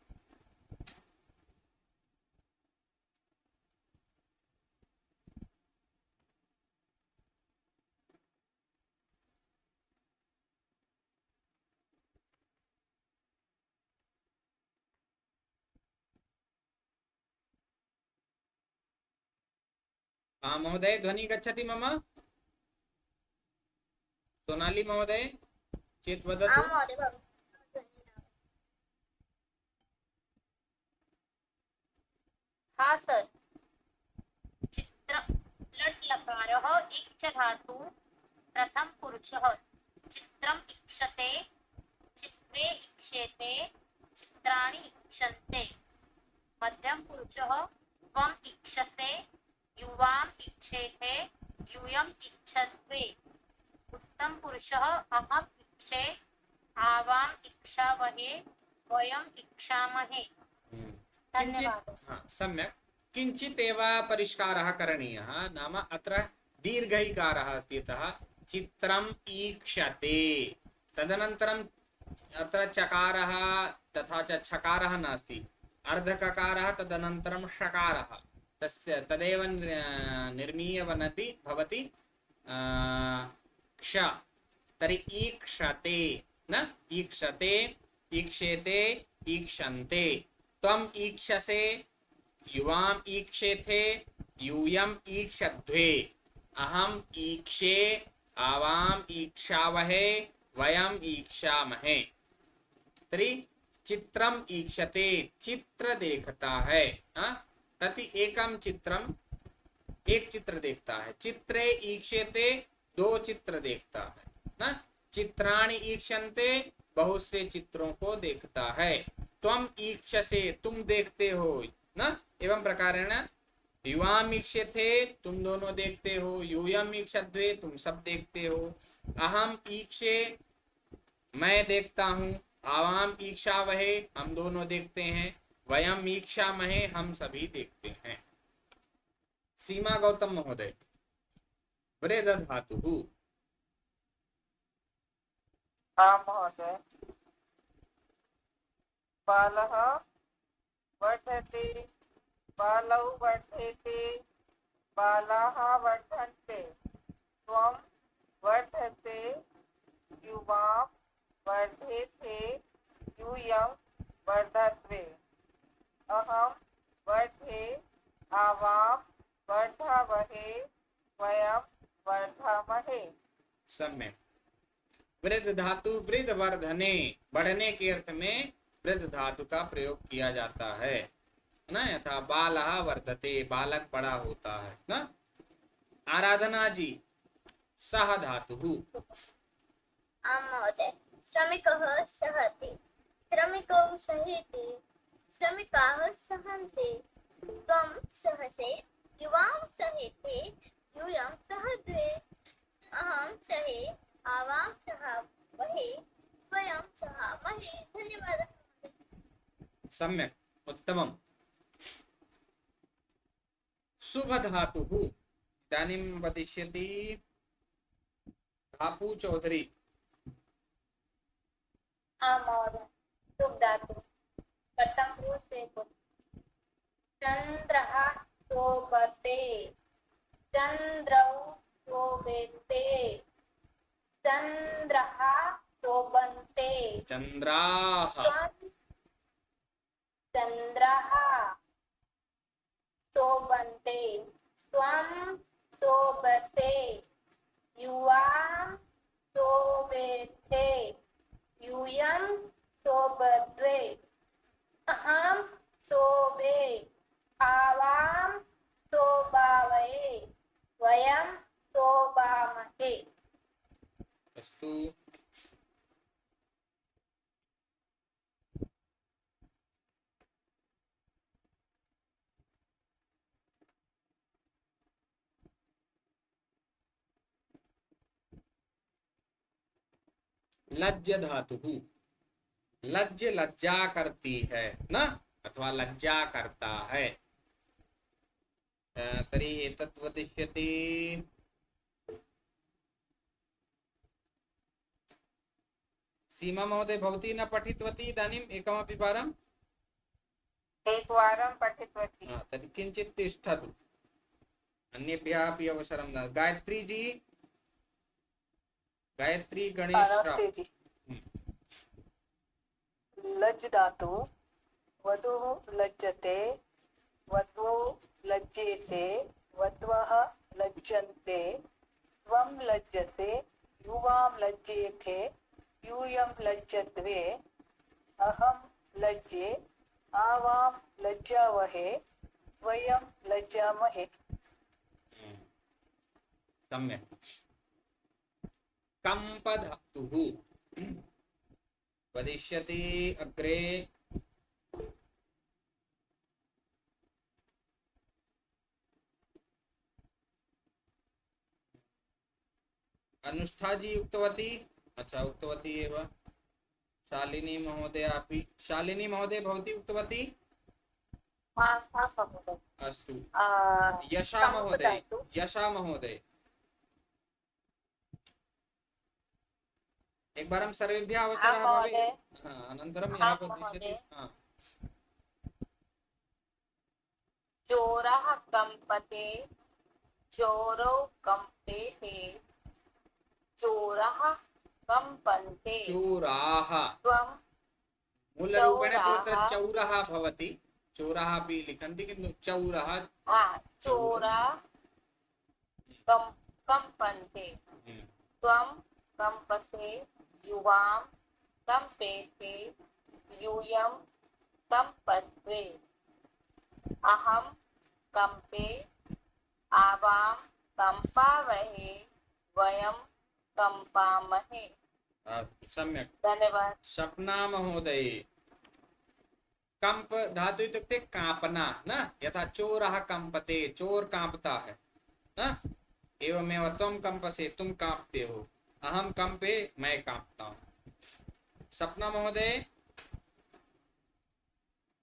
हाँ महोदय, ध्वनि गच्छति मम? सोनाली महोदय चेत् वदतु। हाँ सर। चित्र लट् लकारः इक्ष धातु प्रथम पुरुषः, चित्रम् इक्षते, चित्रे इक्षेते, चित्राणि इक्षन्ते। मध्यम पुरुषः त्वम् इक्षसे, युवाम् इक्षेते, यूयम् इक्षत्वे। उत्तम पुरुषः अहम् इक्षे, आवाम् इक्षावहे, वयम् इक्षामहे। धन्यवादः। सम्यक्। किञ्चित् एव परिष्कारः करणीयः, नाम अत्र दीर्घैकारः अस्ति, यतः चित्रम् ईक्षते, तदनन्तरम् अत्र चकारः तथा च छकारः नास्ति, अर्धककारः तदनन्तरं षकारः, तस्य तदेव निर्मीय वनति भवति क्ष। तर्हि ईक्षते न ईक्षते, ईक्षेते, ईक्षन्ते। त्वम् ईक्षसे, युवाम् ईक्षेथे, यूयम् ईक्षध्वे, अहम् ईक्षे, आवाम् ईक्षावहे, वयम् ईक्षामहे। तर्हि चित्रम् ईक्षते, चित्र देखता है। तति एकम चित्रम, एक चित्र देखता है। चित्रे ईक्षते, दो चित्र देखता है ना। चित्राणि ईक्षन्ते, बहुत से चित्रों को देखता है। त्वम् ईक्षसे, तुम देखते हो ना। एवं प्रकारेण युवाम् ईक्षते, तुम दोनों देखते हो। यूयम् ईक्षध्वे, तुम सब देखते हो। अहम् ईक्षे, मैं देखता हूँ। आवाम ईक्षावहे, हम दोनों देखते हैं। वयम् ईक्षामहे, हम सभी देखते हैं। सीमा गौतम महोदय, वृद्ध धातुः। हाँ महोदय। बालः वर्धते, बालौ वर्धेते, बालाः वर्धन्ते, त्वं वर्धते, युवां वर्धेते, यूयं वर्धत्वे, अहं वर्धे, आवां वर्धावहे, वयं वर्धामहे। सम्यक। वृद्ध धातु वृद्ध वर्धने, बढ़ने के अर्थ में वृद्ध धातु का प्रयोग किया जाता है ना। यथा बालः वर्धते, बालक बड़ा होता है ना। आराधना जी, सह धातुः। आम् महोदय। श्रमिकः सहति, श्रमिकौ सहेति, श्रमिकाः सहन्ते त्वं सहसे युवां सहेते यूयं सह द्वे अहं सहे आवां सहामहे वयं सहामहे। धन्यवादः। सम्यक् उत्तमम्। शुभधातुः इदानीं वदिष्यति धापु चौधरी। आम् महोदय। शुभ धातु कटं से चन्द्रः शोभते, चन्द्रौ शोभेते, चन्द्रः शोभन्ते, चन्द्राः चन्द्रः शोभन्ते, त्वं शोभते, युवां शोभेते, यूयं शोभद्वे, अहं शोभे, आवां शोभावहे, वयं शोभामहे। अस्तु। लज्ज धातुः लज्ज लज्जा करती है न अथवा लज्जा करता है। तर्हि एतत् वदिष्यति सीमा महोदय, भवती न पठितवती इदानीम् एकमपि वारम्? एकवारं पठितवती। तर्हि किञ्चित् तिष्ठतु, अन्येभ्यः अपि अवसरं न। गायत्री जी, गायत्री गणेश राव। लज्ज धातु वधुः लज्जते, वध्वौ लज्जेते, वध्वः लज्जन्ते, त्वं लज्जते, युवां लज्जेथे, यूयं लज्जद्वे, अहं लज्जे, आवां लज्जावहे, वयं लज्जामहे। सम्यक्। कंप धातुः वदिष्यति अग्रे अनुष्ठा जी उक्तवती। अच्छा, उक्तवती एव। शालिनी महोदय अपि। शालिनी महोदय, भवती उक्तवती? अस्तु। यशा महोदय, यशा महोदय, एकवारं सर्वेभ्यः अवसरः भवेत्। अनन्तरं यः वदिष्यति। चोरः कंपते, चोरौ कंपेते, चोरः कंपन्ते, चोराः। त्वं मूलरूपेण तत्र चौरः भवति, चोराः अपि लिखन्ति, किन्तु चौरः। चोरा कंपन्ते, त्वं कंपसे, युवां कंपेते, यूयं कंपद्वे, अहं कंपे, आवां कंपावहे, वयं कंपामहे। सम्यक्, धन्यवाद। सपना महोदय। कंप धातु इत्युक्ते कापना न, यथा चोरः कंपते, चोर कांपता है न, एवमेव त्वं कंपसे, तुम कांपते हो, अहम कंपे, मैं कांपता हूँ। सपना महोदय,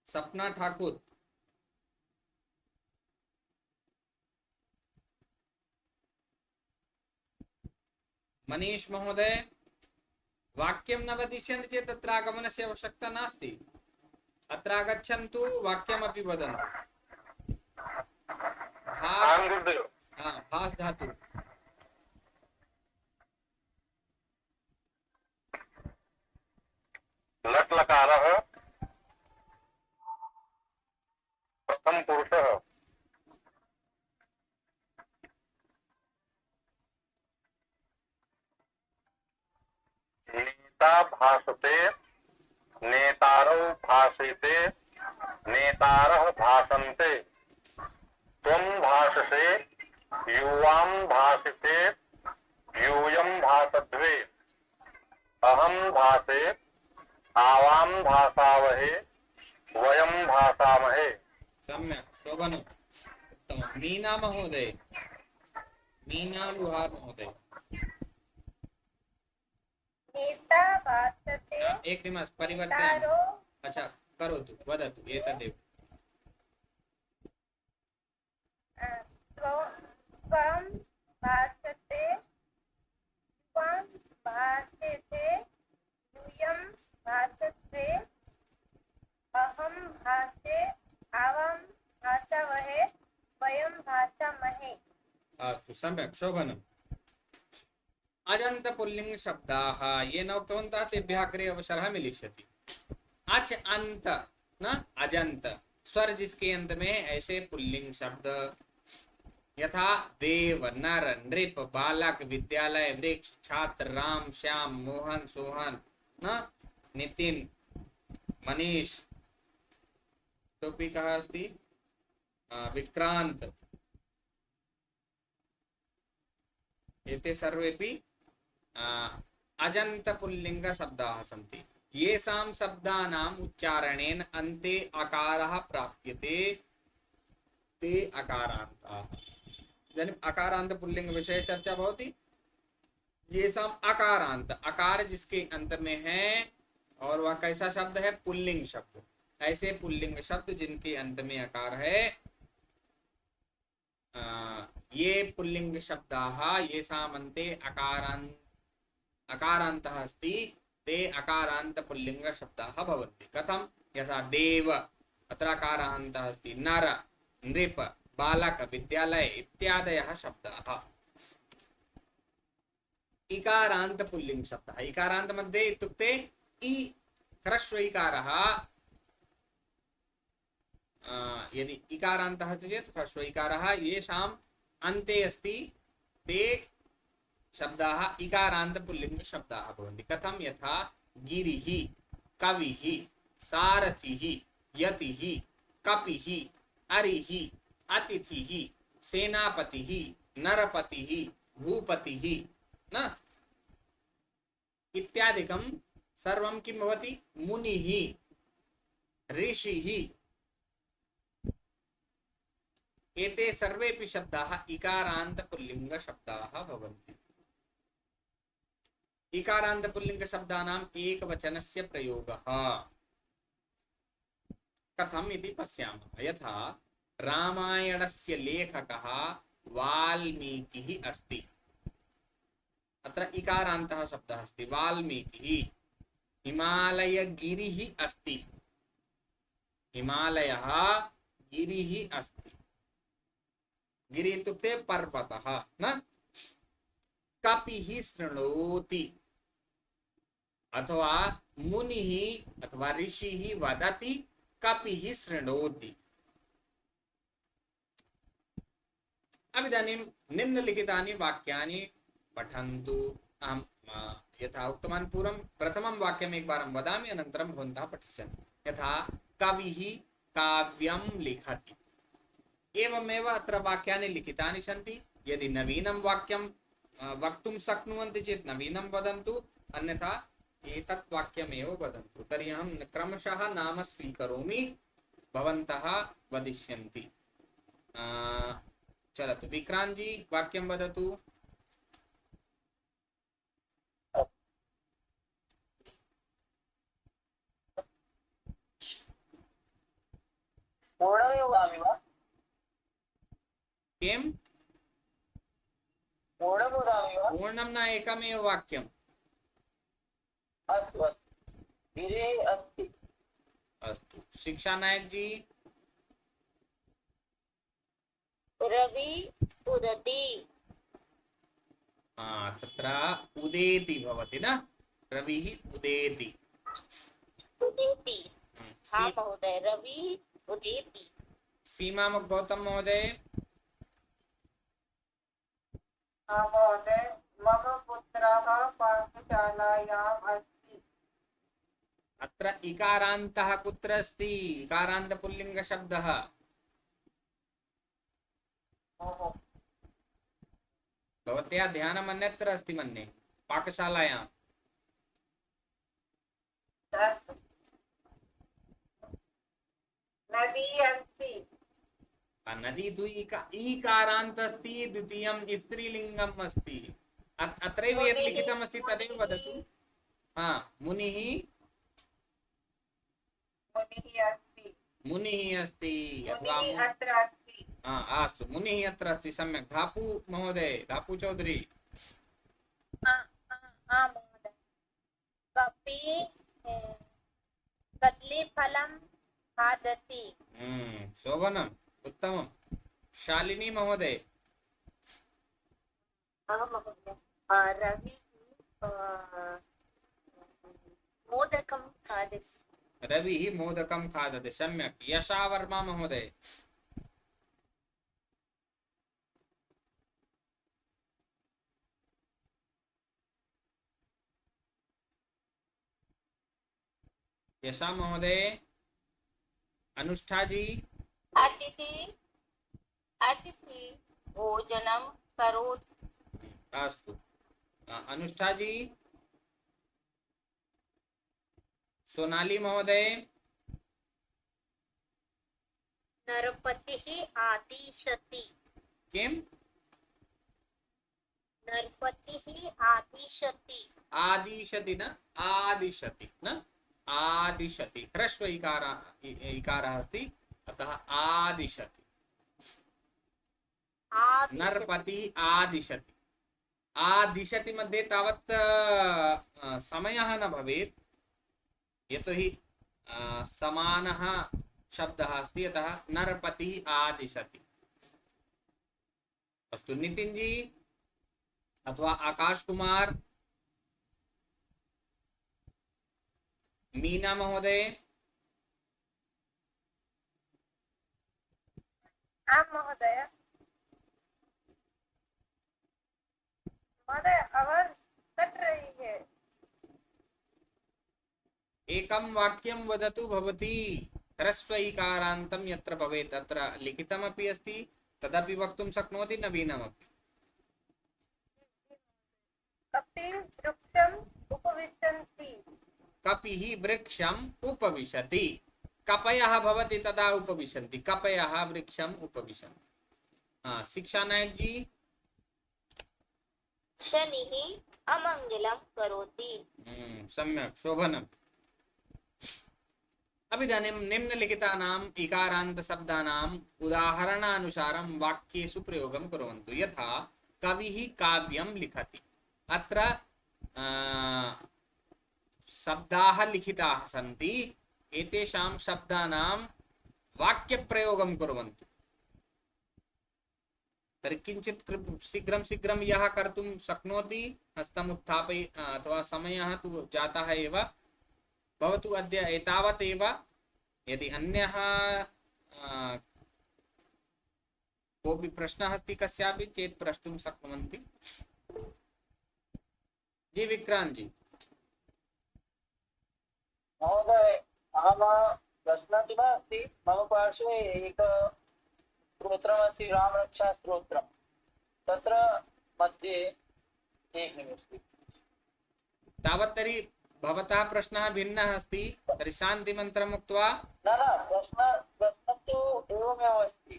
सपना ठाकुर। मनीष महोदय, वाक्यं न वदिष्यन्ति चेत् तत्र आगमनस्य आवश्यकता नास्ति। अत्र आगच्छन्तु, वाक्यमपि वदन्तु। भास धातु लट् लकारः प्रथम पुरुषः नेता भाषते, नेतारौ भाषेते, नेतारः भाषन्ते, त्वं भाषसे, युवां भाषते, यूयं भाषद्वे, अहं भाषे, आवां भाषावहे, वयं भासामहे। सम्यक्, शोभनम्, उत्तमं। मीना महोदय, मीना लुहार महोदय। नेता भासते एकनिमेष परिवर्तयामि। तारो अच्छा, करोतु, वदतु एतदेव। त्वं भासते त्वं भासते यूयं भासते अहं भासे आवां भासावहे वयं भासामहे। अस्तु, सम्यक्, शोभनम्। अजन्त पुल्लिंग शब्दाः ये न उक्तवन्तः तेभ्यः अग्रे अवसरः मिलिष्यति। अच अंत न अजंत, स्वर जिसके अंत में ऐसे पुल्लिंग शब्द यथा देव, नर, नृप, बालक, विद्यालय, वृक्ष, छात्र, राम, श्याम, मोहन, सोहन, न नितिन, मनीष, टोपी कः अस्ति, विक्रांत, एते सर्वेपि अजंत पुल्लिंग शब्दाः सन्ति। येषां शब्दानाम् उच्चारणेन अन्ते अकारः प्राप्यते ते अकारान्ताः। इदानीम् अकारान्त पुल्लिंग विषये चर्चा भवति। येषां अकारांत, अकार जिसके अंत में है और वह कैसा शब्द है, पुल्लिंग शब्द। ऐसे पुल्लिंग शब्द जिनके अंत में अकार है, ये पुल्लिंग शब्दाः येषाम् अन्ते अकारान्तः अस्ति ते अकारान्त पुल्लिंग शब्दाः भवन्ति। कथं? यथा देव, अत्र अकारान्तः अस्ति, नर, नृप, बालक, विद्यालय इत्यादयः शब्दाः। इकारान्त पुल्लिंग शब्दः, इकारान्त मध्ये इत्युक्ते इ ह्रस्व इकारः, यदि इकारान्तः अस्ति चेत् ह्रस्व इकारः येषाम् अन्ते अस्ति ते शब्दाः इकारान्त पुल्लिंग शब्दाः भवन्ति। कथं? यथा गिरिः, कविः, सारथिः, यतिः, कपिः, अरिः, अतिथिः, सेनापतिः, नरपतिः, भूपतिः न इत्यादिकं सर्वं किं भवति? मुनिः, ऋषिः, एते सर्वेपि शब्दाः इकारान्त पुल्लिंग शब्दाः भवन्ति। इकारान्त पुल्लिंग शब्दानाम् एकवचनस्य प्रयोगः कथम् इति पश्यामः। यथा रामायणस्य लेखकः वाल्मीकिः अस्ति, अत्र इकारान्तः शब्दः अस्ति वाल्मीकिः। हिमालयगिरिः अस्ति, हिमालयः गिरिः अस्ति, गिरि इत्युक्ते पर्वतः न। कपिः शृणोति, अथवा मुनिः अथवा ऋषिः वदति, कपिः शृणोति। अब इदानीं निम्नलिखितानि वाक्यानि पठन्तु। अहं यथा उक्तवान् पूर्वं प्रथमं वाक्यम् एकवारं वदामि, अनन्तरं भवन्तः पठिष्यन्तु। यथा कविः काव्यं लिखति, एवमेव अत्र वाक्यानि लिखितानि सन्ति। यदि नवीनं वाक्यं वक्तुं शक्नुवन्ति चेत् नवीनं वदन्तु, अन्यथा एतत् वाक्यमेव वदन्तु। तर्हि अहं क्रमशः नाम स्वीकरोमि, भवन्तः वदिष्यन्ति। चलतु, विक्रांत जी वाक्यं वदतु। पूर्णमेव वदामि वा? किं? पूर्णं वदामि वा? पूर्णं न, एकमेव वाक्यम्। अस्तु अस्तु। गिरिः अस्ति। अस्तु, शिक्षा नायक जी। रवि उदति। तत्र उदेति भवति न, रविः उदेति। उदेति, हाँ महोदय, रवि उदेति। सीमा गौतम महोदय। हाँ महोदय, मम पुत्रः पाठशालायाम् अस्ति। अत्र इकारान्तः कुत्र अस्ति? इकारान्त पुल्लिंग शब्दः। भवत्याः ध्यानम् अन्यत्र अस्ति मन्ये, पाकशालायां। नदी अस्ति नदी तु ईकारान्त अस्ति, द्वितीयं स्त्रीलिङ्गम् अस्ति। अत्रैव यत् लिखितमस्ति तदेव वदतु। हा, मुनिः मुनिः अस्ति अथवा मुनिः अत्र अस्ति अस्तु, मुनिः अत्र अस्ति, सम्यक्। धापु महोदय, धापु चौधरी। महोदय। कपि कदलीफलं खादति। शोभनम्, उत्तमम्। शालिनी महोदय। महोदय रवि मोदकं खादति। रविः मोदकं खादति, सम्यक्। यशावर्मा महोदय। यशा महोदय। अनुष्ठा जी। अतिथि भोजनं करोति। अस्तु, अनुष्ठा जी। सोनाली महोदय। नरपतिः आदिशति। किं? नरपतिः आदिशति। आदिशति न आदिशति न आदिशति, ह्रस्व इकारः अस्ति, अतः आदिशति। नरपति आदिशति। आदिशति मध्ये तावत् समयः न भवेत्, यतोहि समानः शब्दः अस्ति, अतः नरपतिः आदिशति। अस्तु, नितिन जी अथवा आकाश कुमार। मीना महोदय। महोदय। महोदय आवाज कट रही है। एकं वाक्यं वदतु भवती। ह्रस्व इकारान्तं यत्र भवेत् तत्र लिखितमपि अस्ति, तदपि वक्तुं शक्नोति, नवीनमपि। कपि वृक्षम् उपविशन्ति। कपिः वृक्षम् उपविशति। कपयः भवति तदा उपविशन्ति, कपयः वृक्षम् उपविशन्ति। शिक्षा नायक जी। शनिः अमङ्गलं करोति। सम्यक्, शोभनम्। अभिधानीं निम्नलिखितानाम् इकारान्तशब्दानाम् उदाहरणानुसारं वाक्येषु प्रयोगं कुर्वन्तु। यथा कविः काव्यं लिखति। अत्र शब्दाः लिखिताः सन्ति, एतेषां शब्दानां वाक्यप्रयोगं कुर्वन्तु। तर्हि किञ्चित् शीघ्रं शीघ्रं यः कर्तुं शक्नोति हस्तम् उत्थापय, अथवा समयः तु जातः एव, भवतु अद्य एतावत् एव। यदि अन्यः कोऽपि प्रश्नः अस्ति कस्यापि चेत् प्रष्टुं शक्नुवन्ति। जी विक्रांत जी। महोदय, अहम प्रश्नः तु नास्ति, मम पार्श्वे एक स्तोत्रमस्ति, रामरक्षास्तोत्रं। तत्र मध्ये एकनिमिषम्। तावत् तर्हि भवतः प्रश्नः भिन्नः अस्ति, तर्हि शान्तिमन्त्रम् उक्त्वा। न प्रश्नः तु एवमेव अस्ति।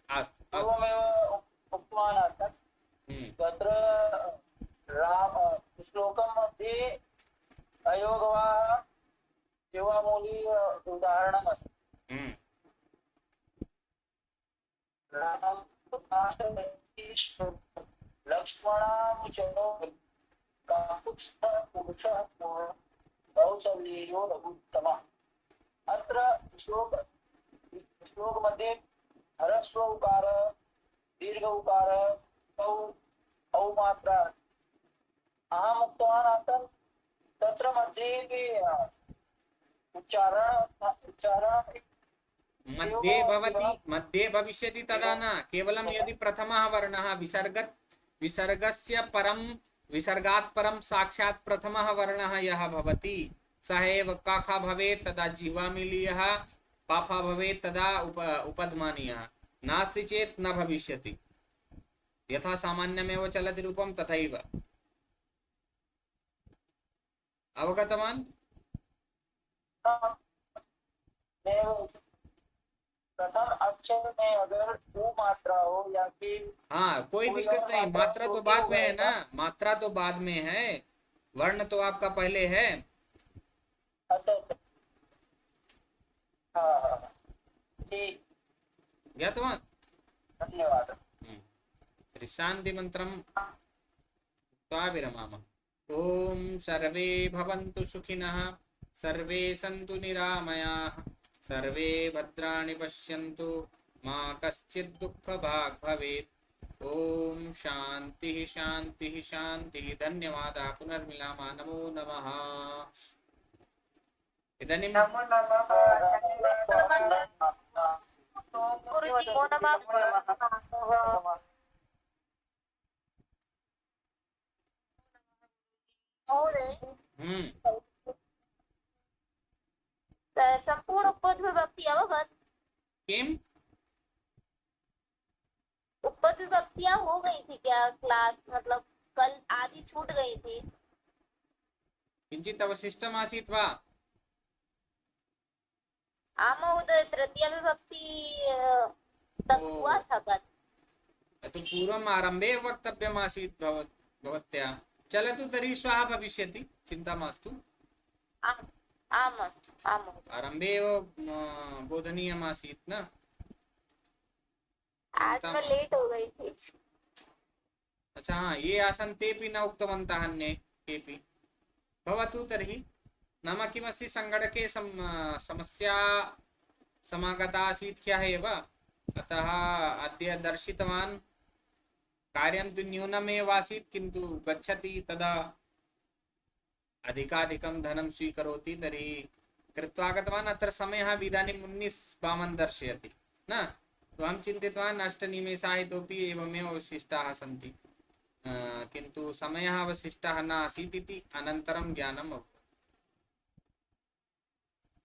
अस्तु, एवमेव उक्तवान् आसन्। तत्र श्लोकं मध्ये अयोगवाः सेवामूली उदाहरणम् अस्ति। लक्ष्मणानुचरो पुरुषः कौसल्येयो रघुत्तमः। अत्र श्लोक मध्ये ह्रस्व उकार, दीर्घ उकार, औ मात्रा। अहम् उक्तवान् आसन् तत्र मध्ये उच्चारण मध्ये भविष्यति तदा न, केवलं यदि प्रथमः वर्णः विसर्गस्य परं, विसर्गात् परं साक्षात् प्रथमः वर्णः यः भवति सः एव काखा भवेत्, तदा जिह्वामीलीयः, पाफा भवेत् तदा उपध्मानीयः। नास्ति चेत् न भविष्यति। यथा सामान्यमेव चलति रूपं तथैव। अवगतवान्? प्रथम अक्षर में अगर ऊ मात्रा हो या फिर हाँ, कोई कोई दिक्कत और नहीं, मात्रा मात्रा तो छोटी बाद हो में है जाएगा। ना, मात्रा तो बाद में है, वर्ण तो आपका पहले है। अच्छा अच्छा। हाँ हाँ हाँ। ठीक। ज्ञातवान्? धन्यवाद। तर्हि शान्तिमन्त्रं उक्त्वा विरमामः। ॐ सर्वे भवन्तु सुखिनः, सर्वे सन्तु निरामयाः, सर्वे भद्राणि पश्यन्तु, मा कश्चित् दुःखभाग् भवेत्। ॐ शान्तिः शान्तिः शान्तिः। धन्यवादः, पुनर्मिलामः, नमो नमः। इदानीं नमो नमः। गुरुजी नमो नमः। महोदय, संपूर्ण उपपद विभक्ति अवगत? किम्? उपपद विभक्तियां हो गई थी क्या क्लास, मतलब कल आधी छूट गई थी। किञ्चित् अवशिष्टमासीत् वा? महोदय, तृतीय विभक्ति तक ओ। हुआ था कल। तु पूर्वम् आरम्भे वक्तव्यमासीत् भवत्या। चलतु तर्हि श्वः भविष्यति, चिन्ता मास्तु। आम् आम् आम् महोदय। आरम्भे एव बोधनीयमासीत् न। आज चिन्ता मैं मास्तु। लेट हो गई थी। अच्छा, हाँ, ये आसन् तेऽपि न उक्तवन्तः, अन्ये केऽपि। भवतु तर्हि। नाम किमस्ति, सङ्गणके समस्या समागता आसीत् ह्यः एव, अतः अद्य दर्शितवान्। कार्यं तु न्यूनमेव आसीत्, किन्तु गच्छति तदा अधिकाधिकं धनं स्वीकरोति, तर्हि कृत्वा आगतवान्। अत्र समयः इदानीं 19:52 दर्शयति न। तो अहं चिन्तितवान् 8 निमेषाः इतोपि एवमेव अवशिष्टाः सन्ति, किन्तु समयः अवशिष्टः न आसीत् इति अनन्तरं ज्ञानम्